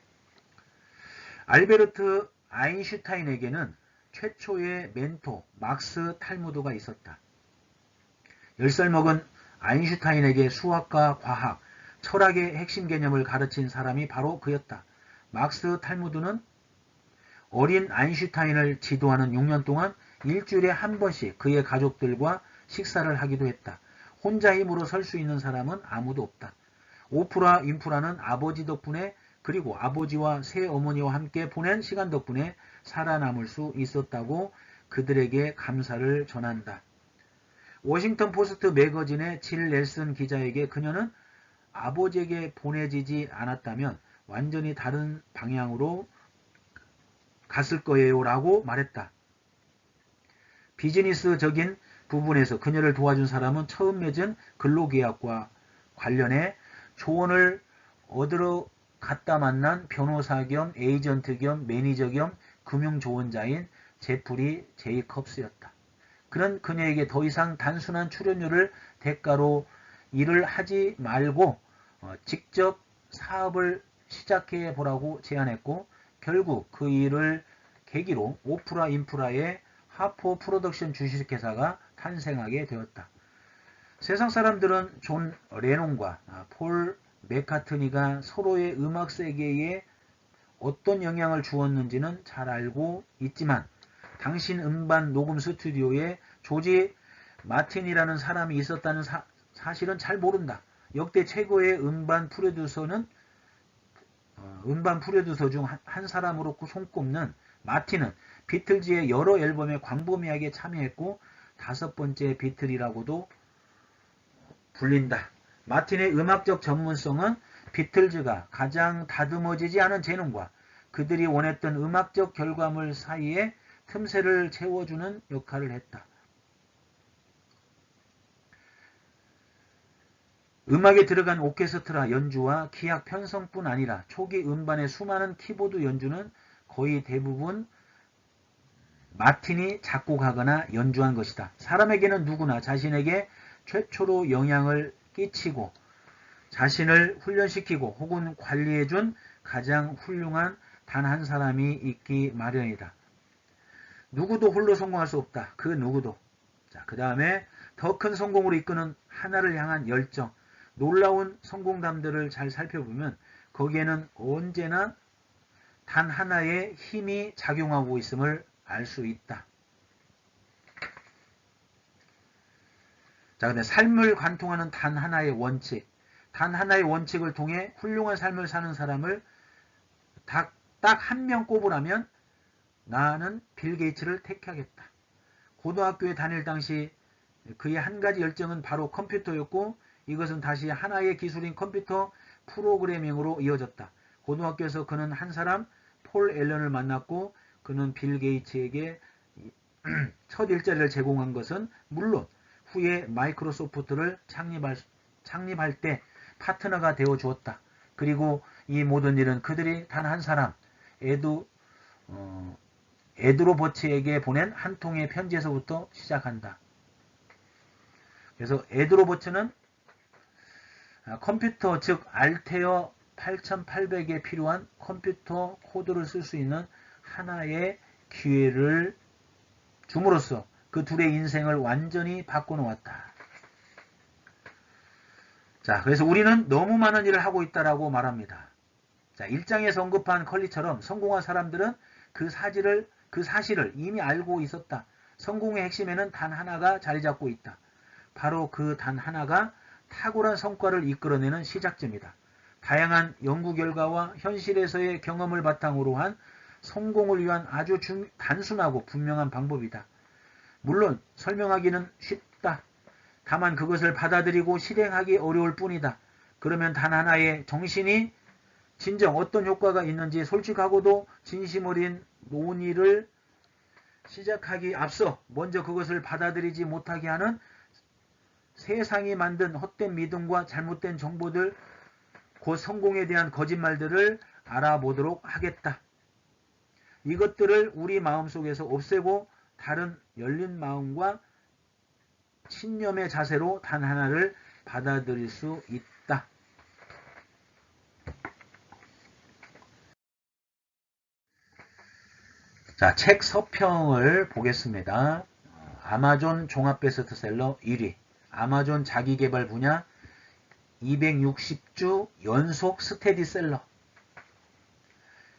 알베르트 아인슈타인에게는 최초의 멘토 막스 탈무드가 있었다. 10살 먹은 아인슈타인에게 수학과 과학, 철학의 핵심 개념을 가르친 사람이 바로 그였다. 막스 탈무드는 어린 아인슈타인을 지도하는 6년 동안 일주일에 한 번씩 그의 가족들과 식사를 하기도 했다. 혼자 힘으로 설 수 있는 사람은 아무도 없다. 오프라 윈프라는 아버지 덕분에 그리고 아버지와 새어머니와 함께 보낸 시간 덕분에 살아남을 수 있었다고 그들에게 감사를 전한다. 워싱턴 포스트 매거진의 질 넬슨 기자에게 그녀는 아버지에게 보내지지 않았다면 완전히 다른 방향으로 갔을 거예요 라고 말했다. 비즈니스적인 부분에서 그녀를 도와준 사람은 처음 맺은 근로계약과 관련해 조언을 얻으러 갔다 만난 변호사 겸 에이전트 겸 매니저 겸 금융조언자인 제프리 제이컵스였다. 그는 그녀에게 더 이상 단순한 출연료를 대가로 일을 하지 말고 직접 사업을 시작해 보라고 제안했고 결국 그 일을 계기로 오프라 인프라의 하포 프로덕션 주식회사가 탄생하게 되었다. 세상 사람들은 존 레논과 폴 맥카트니가 서로의 음악 세계에 어떤 영향을 주었는지는 잘 알고 있지만 당신 음반 녹음 스튜디오에 조지 마틴이라는 사람이 있었다는 사실은 잘 모른다. 역대 최고의 음반 프로듀서 중 한 사람으로 손꼽는 마틴은 비틀즈의 여러 앨범에 광범위하게 참여했고 5번째 비틀이라고도 불린다. 마틴의 음악적 전문성은 비틀즈가 가장 다듬어지지 않은 재능과 그들이 원했던 음악적 결과물 사이에 틈새를 채워주는 역할을 했다. 음악에 들어간 오케스트라 연주와 기악 편성뿐 아니라 초기 음반의 수많은 키보드 연주는 거의 대부분 마틴이 작곡하거나 연주한 것이다. 사람에게는 누구나 자신에게 최초로 영향을 끼치고 자신을 훈련시키고 혹은 관리해준 가장 훌륭한 단 한 사람이 있기 마련이다. 누구도 홀로 성공할 수 없다. 그 누구도. 자, 그 다음에 더 큰 성공으로 이끄는 하나를 향한 열정. 놀라운 성공담들을 잘 살펴보면 거기에는 언제나 단 하나의 힘이 작용하고 있음을 알 수 있다. 자, 근데 삶을 관통하는 단 하나의 원칙. 단 하나의 원칙을 통해 훌륭한 삶을 사는 사람을 딱 한 명 꼽으라면 나는 빌 게이츠를 택하겠다. 고등학교에 다닐 당시 그의 한 가지 열정은 바로 컴퓨터였고 이것은 다시 하나의 기술인 컴퓨터 프로그래밍으로 이어졌다. 고등학교에서 그는 한 사람 폴 앨런을 만났고 그는 빌 게이츠에게 첫 일자리를 제공한 것은 물론 후에 마이크로소프트를 창립할 때 파트너가 되어 주었다. 그리고 이 모든 일은 그들이 단 한 사람, 에드로버츠에게 보낸 한 통의 편지에서부터 시작한다. 그래서 에드로버츠는 컴퓨터, 즉 알테어 8800에 필요한 컴퓨터 코드를 쓸 수 있는 하나의 기회를 줌으로써 그 둘의 인생을 완전히 바꿔놓았다. 자, 그래서 우리는 너무 많은 일을 하고 있다라고 말합니다. 자, 1장에서 언급한 컬리처럼 성공한 사람들은 그 사실을 이미 알고 있었다. 성공의 핵심에는 단 하나가 자리 잡고 있다. 바로 그 단 하나가 탁월한 성과를 이끌어내는 시작점이다. 다양한 연구 결과와 현실에서의 경험을 바탕으로 한 성공을 위한 아주 단순하고 분명한 방법이다. 물론 설명하기는 쉽다. 다만 그것을 받아들이고 실행하기 어려울 뿐이다. 그러면 단 하나의 정신이 진정 어떤 효과가 있는지 솔직하고도 진심 어린 논의를 시작하기 앞서 먼저 그것을 받아들이지 못하게 하는 세상이 만든 헛된 믿음과 잘못된 정보들, 곧 성공에 대한 거짓말들을 알아보도록 하겠다. 이것들을 우리 마음속에서 없애고 다른 열린 마음과 신념의 자세로 단 하나를 받아들일 수 있다. 자, 책 서평을 보겠습니다. 아마존 종합 베스트셀러 1위, 아마존 자기개발 분야 260주 연속 스테디셀러,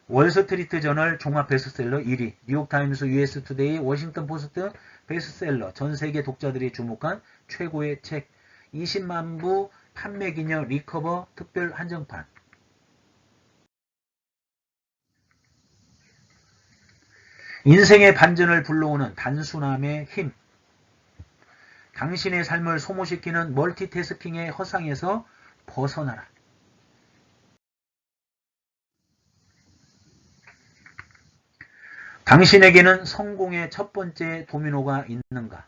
월스트리트 저널 종합 베스트셀러 1위, 뉴욕타임스, US 투데이, 워싱턴 포스트 베스트셀러, 전 세계 독자들이 주목한 최고의 책, 20만 부 판매 기념 리커버 특별 한정판. 인생의 반전을 불러오는 단순함의 힘. 당신의 삶을 소모시키는 멀티태스킹의 허상에서 벗어나라. 당신에게는 성공의 첫 번째 도미노가 있는가?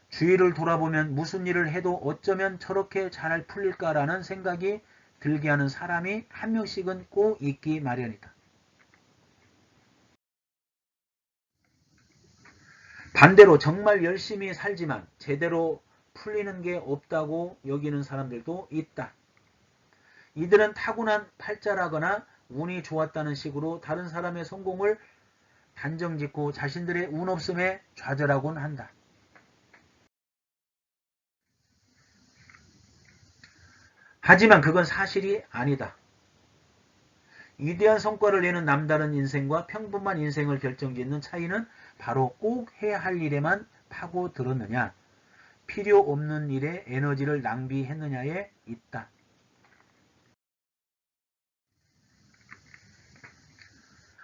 주위를 돌아보면 무슨 일을 해도 어쩌면 저렇게 잘 풀릴까라는 생각이 들게 하는 사람이 한 명씩은 꼭 있기 마련이다. 반대로 정말 열심히 살지만 제대로 풀리는 게 없다고 여기는 사람들도 있다. 이들은 타고난 팔자라거나 운이 좋았다는 식으로 다른 사람의 성공을 단정짓고 자신들의 운 없음에 좌절하곤 한다. 하지만 그건 사실이 아니다. 위대한 성과를 내는 남다른 인생과 평범한 인생을 결정짓는 차이는 바로 꼭 해야 할 일에만 파고들었느냐, 필요 없는 일에 에너지를 낭비했느냐에 있다.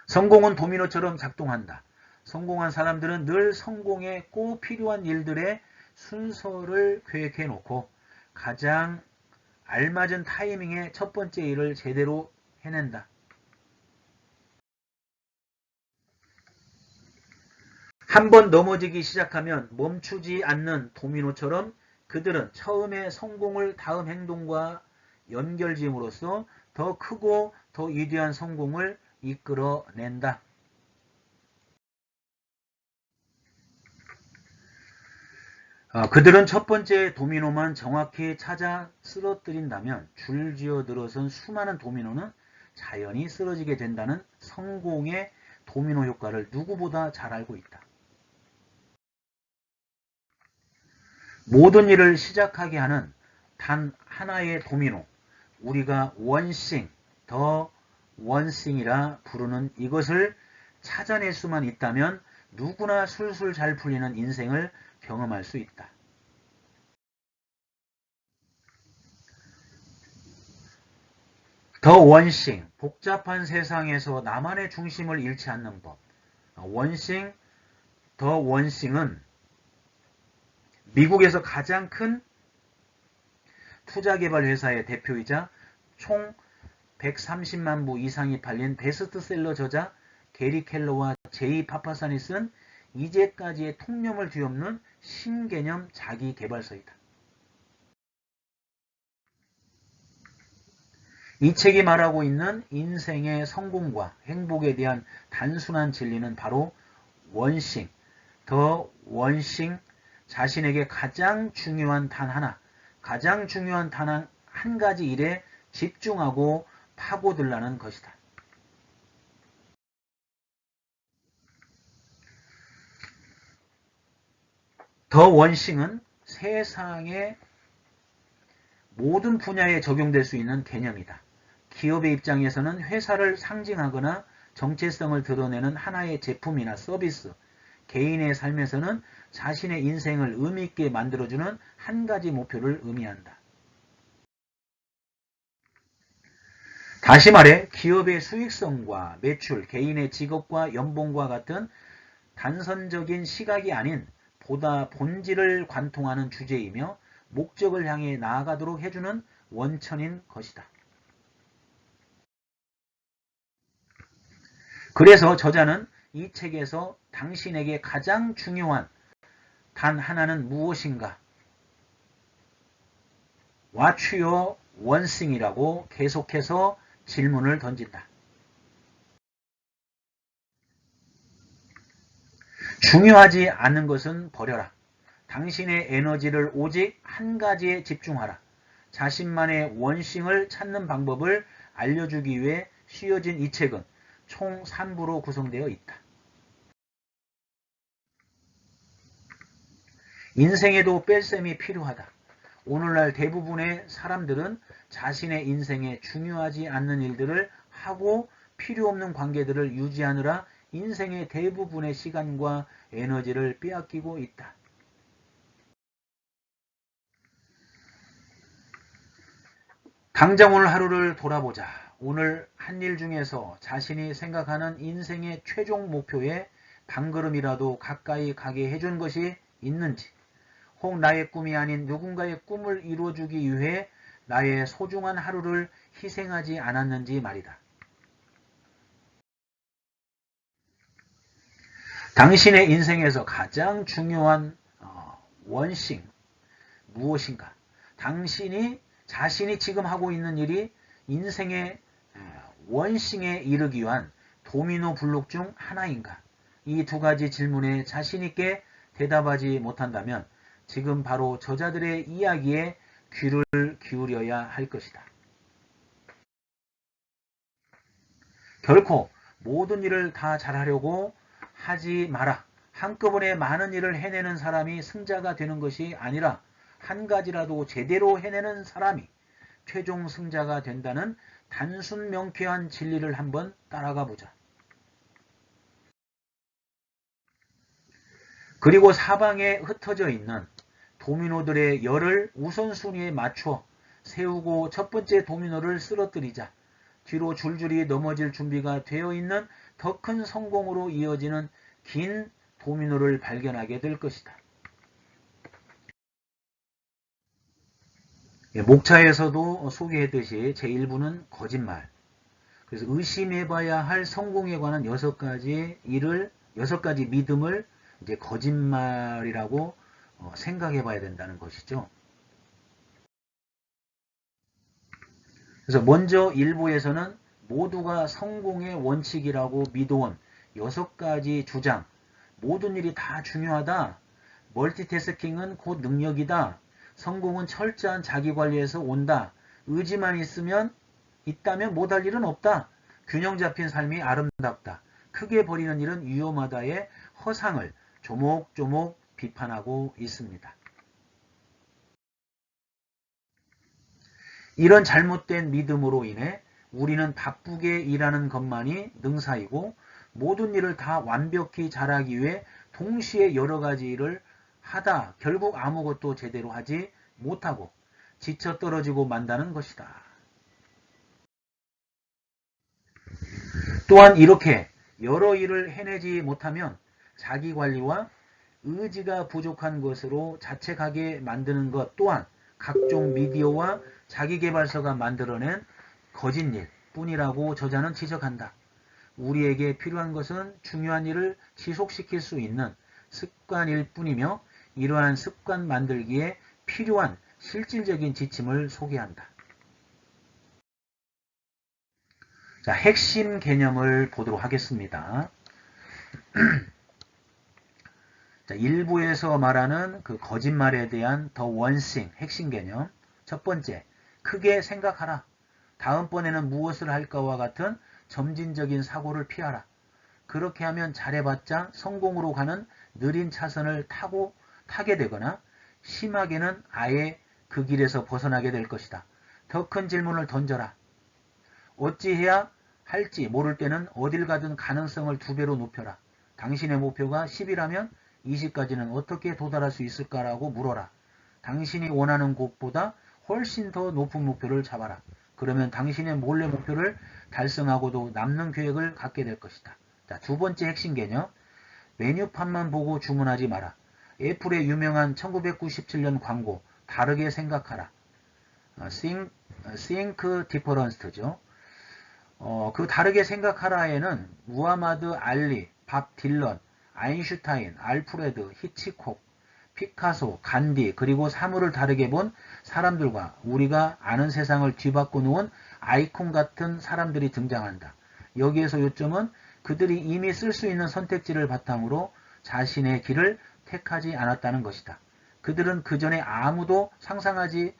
성공은 도미노처럼 작동한다. 성공한 사람들은 늘 성공에 꼭 필요한 일들의 순서를 계획해 놓고 가장 알맞은 타이밍에 첫 번째 일을 제대로 해낸다. 한번 넘어지기 시작하면 멈추지 않는 도미노처럼 그들은 처음에 성공을 다음 행동과 연결지음으로써 더 크고 더 위대한 성공을 이끌어낸다. 그들은 첫 번째 도미노만 정확히 찾아 쓰러뜨린다면 줄지어 늘어선 수많은 도미노는 자연히 쓰러지게 된다는 성공의 도미노 효과를 누구보다 잘 알고 있다. 모든 일을 시작하게 하는 단 하나의 도미노, 우리가 원싱, 더 원싱이라 부르는 이것을 찾아낼 수만 있다면 누구나 술술 잘 풀리는 인생을 경험할 수 있다. 더 원싱, 복잡한 세상에서 나만의 중심을 잃지 않는 법. 원싱, 더 원싱은 미국에서 가장 큰 투자개발 회사의 대표이자 총 130만 부 이상이 팔린 베스트셀러 저자 게리 켈러와 제이 파파산이 쓴 이제까지의 통념을 뒤엎는 신개념 자기개발서이다. 이 책이 말하고 있는 인생의 성공과 행복에 대한 단순한 진리는 바로 원싱, 더 원싱, 자신에게 가장 중요한 단 하나, 가장 중요한 단 한 가지 일에 집중하고 파고들라는 것이다. 더 원싱은 세상의 모든 분야에 적용될 수 있는 개념이다. 기업의 입장에서는 회사를 상징하거나 정체성을 드러내는 하나의 제품이나 서비스, 개인의 삶에서는 자신의 인생을 의미있게 만들어주는 한 가지 목표를 의미한다. 다시 말해 기업의 수익성과 매출, 개인의 직업과 연봉과 같은 단선적인 시각이 아닌 보다 본질을 관통하는 주제이며 목적을 향해 나아가도록 해주는 원천인 것이다. 그래서 저자는 이 책에서 당신에게 가장 중요한 단 하나는 무엇인가? What's your one thing이라고 계속해서 질문을 던진다. 중요하지 않은 것은 버려라. 당신의 에너지를 오직 한 가지에 집중하라. 자신만의 원싱을 찾는 방법을 알려주기 위해 쓰여진 이 책은 총 3부로 구성되어 있다. 인생에도 뺄셈이 필요하다. 오늘날 대부분의 사람들은 자신의 인생에 중요하지 않는 일들을 하고 필요 없는 관계들을 유지하느라 인생의 대부분의 시간과 에너지를 빼앗기고 있다. 당장 오늘 하루를 돌아보자. 오늘 한 일 중에서 자신이 생각하는 인생의 최종 목표에 반걸음이라도 가까이 가게 해준 것이 있는지, 혹 나의 꿈이 아닌 누군가의 꿈을 이루어주기 위해 나의 소중한 하루를 희생하지 않았는지 말이다. 당신의 인생에서 가장 중요한 원싱 무엇인가? 자신이 지금 하고 있는 일이 인생의 원싱에 이르기 위한 도미노 블록 중 하나인가? 이 두 가지 질문에 자신있게 대답하지 못한다면 지금 바로 저자들의 이야기에 귀를 기울여야 할 것이다. 결코 모든 일을 다 잘하려고 하지 마라. 한꺼번에 많은 일을 해내는 사람이 승자가 되는 것이 아니라 한 가지라도 제대로 해내는 사람이 최종 승자가 된다는 단순 명쾌한 진리를 한번 따라가 보자. 그리고 사방에 흩어져 있는 도미노들의 열을 우선순위에 맞춰 세우고 첫 번째 도미노를 쓰러뜨리자. 뒤로 줄줄이 넘어질 준비가 되어 있는 더 큰 성공으로 이어지는 긴 도미노를 발견하게 될 것이다. 목차에서도 소개했듯이 제1부는 거짓말. 그래서 의심해봐야 할 성공에 관한 6가지 믿음을 이제 거짓말이라고 생각해봐야 된다는 것이죠. 그래서 먼저 1부에서는 모두가 성공의 원칙이라고 믿어온 6가지 주장, 모든 일이 다 중요하다, 멀티태스킹은 곧 능력이다, 성공은 철저한 자기관리에서 온다, 의지만 있다면 못할 일은 없다, 균형 잡힌 삶이 아름답다, 크게 버리는 일은 위험하다의 허상을 조목조목 비판하고 있습니다. 이런 잘못된 믿음으로 인해 우리는 바쁘게 일하는 것만이 능사이고 모든 일을 다 완벽히 잘하기 위해 동시에 여러 가지 일을 하다 결국 아무것도 제대로 하지 못하고 지쳐 떨어지고 만다는 것이다. 또한 이렇게 여러 일을 해내지 못하면 자기관리와 의지가 부족한 것으로 자책하게 만드는 것 또한 각종 미디어와 자기계발서가 만들어낸 거짓일 뿐이라고 저자는 지적한다. 우리에게 필요한 것은 중요한 일을 지속시킬 수 있는 습관일 뿐이며 이러한 습관 만들기에 필요한 실질적인 지침을 소개한다. 자, 핵심 개념을 보도록 하겠습니다. 자, 일부에서 말하는 그 거짓말에 대한 더 원싱, 핵심 개념. 첫 번째, 크게 생각하라. 다음번에는 무엇을 할까와 같은 점진적인 사고를 피하라. 그렇게 하면 잘해봤자 성공으로 가는 느린 차선을 타게 되거나 심하게는 아예 그 길에서 벗어나게 될 것이다. 더 큰 질문을 던져라. 어찌해야 할지 모를 때는 어딜 가든 가능성을 2배로 높여라. 당신의 목표가 10이라면 20까지는 어떻게 도달할 수 있을까라고 물어라. 당신이 원하는 곳보다 훨씬 더 높은 목표를 잡아라. 그러면 당신의 몰래 목표를 달성하고도 남는 계획을 갖게 될 것이다. 자, 두 번째 핵심 개념. 메뉴판만 보고 주문하지 마라. 애플의 유명한 1997년 광고 다르게 생각하라. think different죠. 그 다르게 생각하라에는 무하마드 알리, 밥 딜런, 아인슈타인, 알프레드, 히치콕, 피카소, 간디 그리고 사물을 다르게 본 사람들과 우리가 아는 세상을 뒤바꿔 놓은 아이콘 같은 사람들이 등장한다. 여기에서 요점은 그들이 이미 쓸 수 있는 선택지를 바탕으로 자신의 길을 택하지 않았다는 것이다. 그들은 그 전에 아무도 상상하지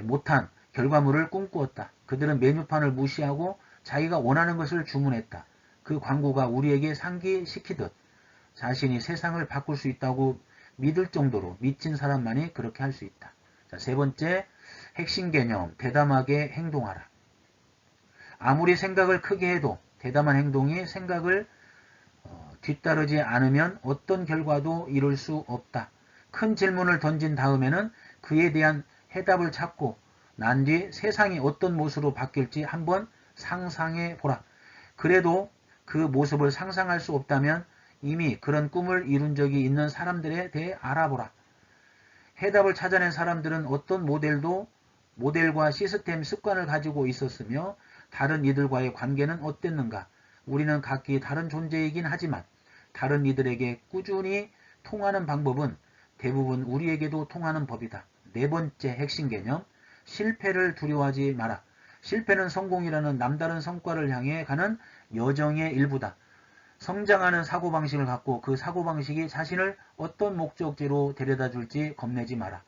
못한 결과물을 꿈꾸었다. 그들은 메뉴판을 무시하고 자기가 원하는 것을 주문했다. 그 광고가 우리에게 상기시키듯 자신이 세상을 바꿀 수 있다고 믿을 정도로 미친 사람만이 그렇게 할 수 있다. 자, 세 번째 핵심 개념, 대담하게 행동하라. 아무리 생각을 크게 해도 대담한 행동이 생각을 뒤따르지 않으면 어떤 결과도 이룰 수 없다. 큰 질문을 던진 다음에는 그에 대한 해답을 찾고 난 뒤 세상이 어떤 모습으로 바뀔지 한번 상상해 보라. 그래도 그 모습을 상상할 수 없다면 이미 그런 꿈을 이룬 적이 있는 사람들에 대해 알아보라. 해답을 찾아낸 사람들은 어떤 모델과 시스템, 습관을 가지고 있었으며 다른 이들과의 관계는 어땠는가? 우리는 각기 다른 존재이긴 하지만 다른 이들에게 꾸준히 통하는 방법은 대부분 우리에게도 통하는 법이다. 네 번째 핵심 개념, 실패를 두려워하지 마라. 실패는 성공이라는 남다른 성과를 향해 가는 여정의 일부다. 성장하는 사고방식을 갖고 그 사고방식이 자신을 어떤 목적지로 데려다 줄지 겁내지 마라.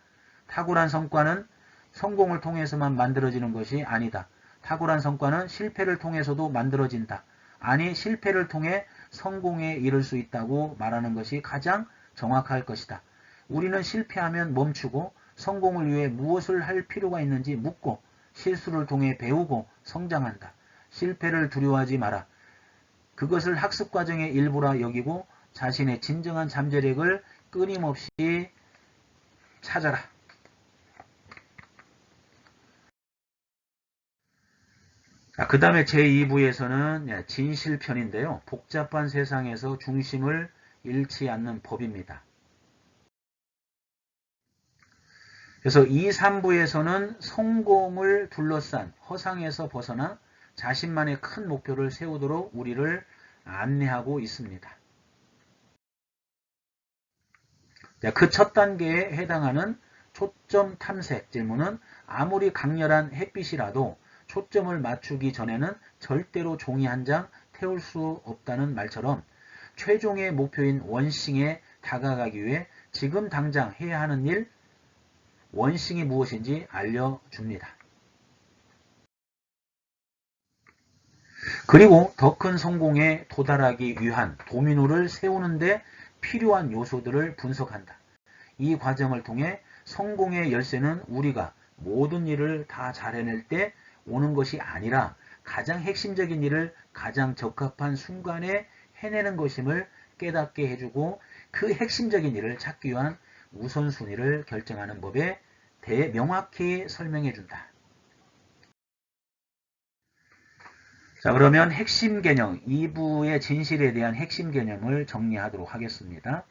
탁월한 성과는 성공을 통해서만 만들어지는 것이 아니다. 탁월한 성과는 실패를 통해서도 만들어진다. 아니, 실패를 통해 성공에 이를 수 있다고 말하는 것이 가장 정확할 것이다. 우리는 실패하면 멈추고 성공을 위해 무엇을 할 필요가 있는지 묻고 실수를 통해 배우고 성장한다. 실패를 두려워하지 마라. 그것을 학습 과정의 일부라 여기고 자신의 진정한 잠재력을 끊임없이 찾아라. 그 다음에 제2부에서는 진실편인데요. 복잡한 세상에서 중심을 잃지 않는 법입니다. 그래서 2, 3부에서는 성공을 둘러싼 허상에서 벗어나 자신만의 큰 목표를 세우도록 우리를 안내하고 있습니다. 그 첫 단계에 해당하는 초점 탐색 질문은 아무리 강렬한 햇빛이라도 초점을 맞추기 전에는 절대로 종이 한 장 태울 수 없다는 말처럼 최종의 목표인 원싱에 다가가기 위해 지금 당장 해야 하는 일, 원싱이 무엇인지 알려줍니다. 그리고 더 큰 성공에 도달하기 위한 도미노를 세우는데 필요한 요소들을 분석한다. 이 과정을 통해 성공의 열쇠는 우리가 모든 일을 다 잘 해낼 때 오는 것이 아니라 가장 핵심적인 일을 가장 적합한 순간에 해내는 것임을 깨닫게 해주고 그 핵심적인 일을 찾기 위한 우선순위를 결정하는 법에 대해 명확히 설명해준다. 자, 그러면 핵심 개념, 2부의 진실에 대한 핵심 개념을 정리하도록 하겠습니다.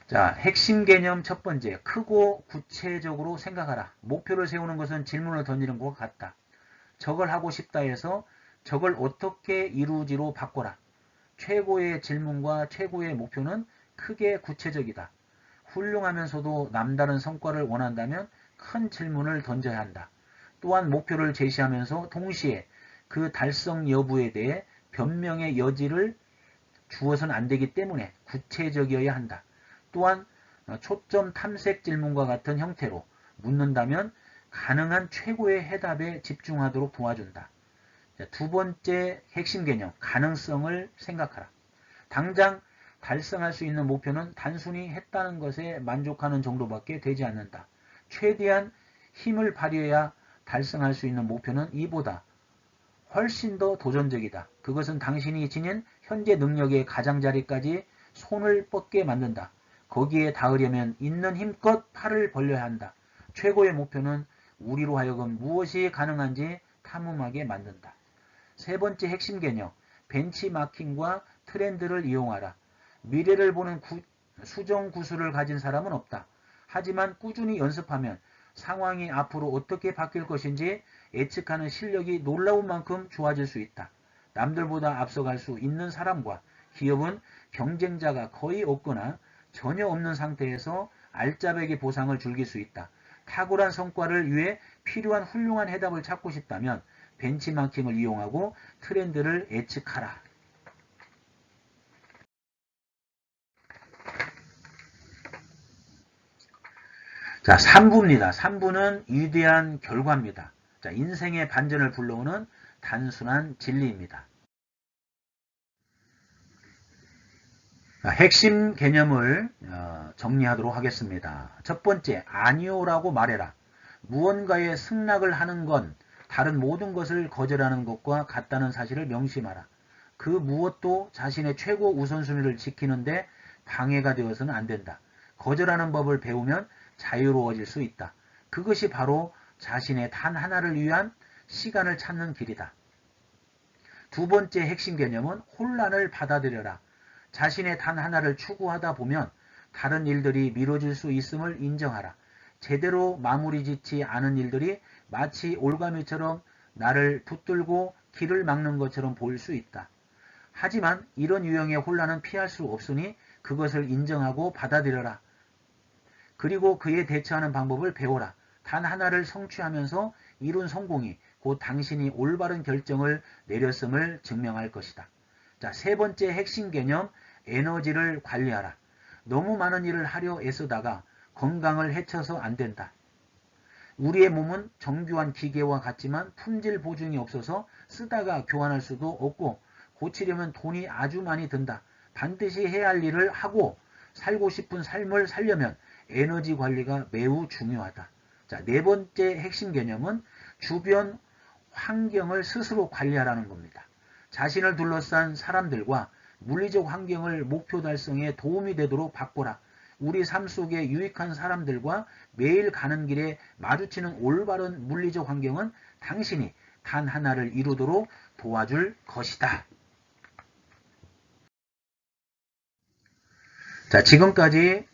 자, 핵심 개념 첫 번째, 크고 구체적으로 생각하라. 목표를 세우는 것은 질문을 던지는 것과 같다. 저걸 하고 싶다 해서 저걸 어떻게 이루지로 바꿔라. 최고의 질문과 최고의 목표는 크게 구체적이다. 훌륭하면서도 남다른 성과를 원한다면 큰 질문을 던져야 한다. 또한 목표를 제시하면서 동시에 그 달성 여부에 대해 변명의 여지를 주어서는 안 되기 때문에 구체적이어야 한다. 또한 초점 탐색 질문과 같은 형태로 묻는다면 가능한 최고의 해답에 집중하도록 도와준다. 두 번째 핵심 개념, 가능성을 생각하라. 당장 달성할 수 있는 목표는 단순히 했다는 것에 만족하는 정도밖에 되지 않는다. 최대한 힘을 발휘해야 달성할 수 있는 목표는 이보다 훨씬 더 도전적이다. 그것은 당신이 지닌 현재 능력의 가장자리까지 손을 뻗게 만든다. 거기에 닿으려면 있는 힘껏 팔을 벌려야 한다. 최고의 목표는 우리로 하여금 무엇이 가능한지 탐험하게 만든다. 세 번째 핵심 개념, 벤치마킹과 트렌드를 이용하라. 미래를 보는 수정 구술을 가진 사람은 없다. 하지만 꾸준히 연습하면 상황이 앞으로 어떻게 바뀔 것인지 예측하는 실력이 놀라운 만큼 좋아질 수 있다. 남들보다 앞서갈 수 있는 사람과 기업은 경쟁자가 거의 없거나 전혀 없는 상태에서 알짜배기 보상을 즐길 수 있다. 탁월한 성과를 위해 필요한 훌륭한 해답을 찾고 싶다면 벤치마킹을 이용하고 트렌드를 예측하라. 자, 3부입니다. 3부는 위대한 결과입니다. 자, 인생의 반전을 불러오는 단순한 진리입니다. 핵심 개념을 정리하도록 하겠습니다. 첫 번째, 아니오라고 말해라. 무언가에 승낙을 하는 건 다른 모든 것을 거절하는 것과 같다는 사실을 명심하라. 그 무엇도 자신의 최고 우선순위를 지키는데 방해가 되어서는 안 된다. 거절하는 법을 배우면 자유로워질 수 있다. 그것이 바로 자신의 단 하나를 위한 시간을 찾는 길이다. 두 번째 핵심 개념은 혼란을 받아들여라. 자신의 단 하나를 추구하다 보면 다른 일들이 미뤄질 수 있음을 인정하라. 제대로 마무리 짓지 않은 일들이 마치 올가미처럼 나를 붙들고 길을 막는 것처럼 보일 수 있다. 하지만 이런 유형의 혼란은 피할 수 없으니 그것을 인정하고 받아들여라. 그리고 그에 대처하는 방법을 배워라. 단 하나를 성취하면서 이룬 성공이 곧 당신이 올바른 결정을 내렸음을 증명할 것이다. 자, 세 번째 핵심 개념, 에너지를 관리하라. 너무 많은 일을 하려 애쓰다가 건강을 해쳐서 안 된다. 우리의 몸은 정교한 기계와 같지만 품질 보증이 없어서 쓰다가 교환할 수도 없고 고치려면 돈이 아주 많이 든다. 반드시 해야 할 일을 하고 살고 싶은 삶을 살려면 에너지 관리가 매우 중요하다. 자, 네 번째 핵심 개념은 주변 환경을 스스로 관리하라는 겁니다. 자신을 둘러싼 사람들과 물리적 환경을 목표 달성에 도움이 되도록 바꿔라. 우리 삶 속에 유익한 사람들과 매일 가는 길에 마주치는 올바른 물리적 환경은 당신이 단 하나를 이루도록 도와줄 것이다. 자, 지금까지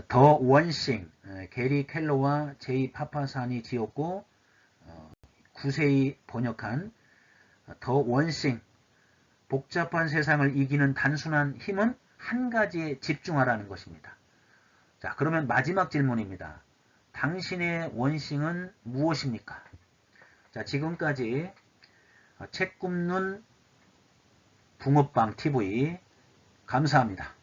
더 원싱, 게리 켈러와 제이 파파산이 지었고 구세이 번역한 더 원싱, 복잡한 세상을 이기는 단순한 힘은 한 가지에 집중하라는 것입니다. 자, 그러면 마지막 질문입니다. 당신의 원싱은 무엇입니까? 자, 지금까지 책 굽는 붕어빵 TV 감사합니다.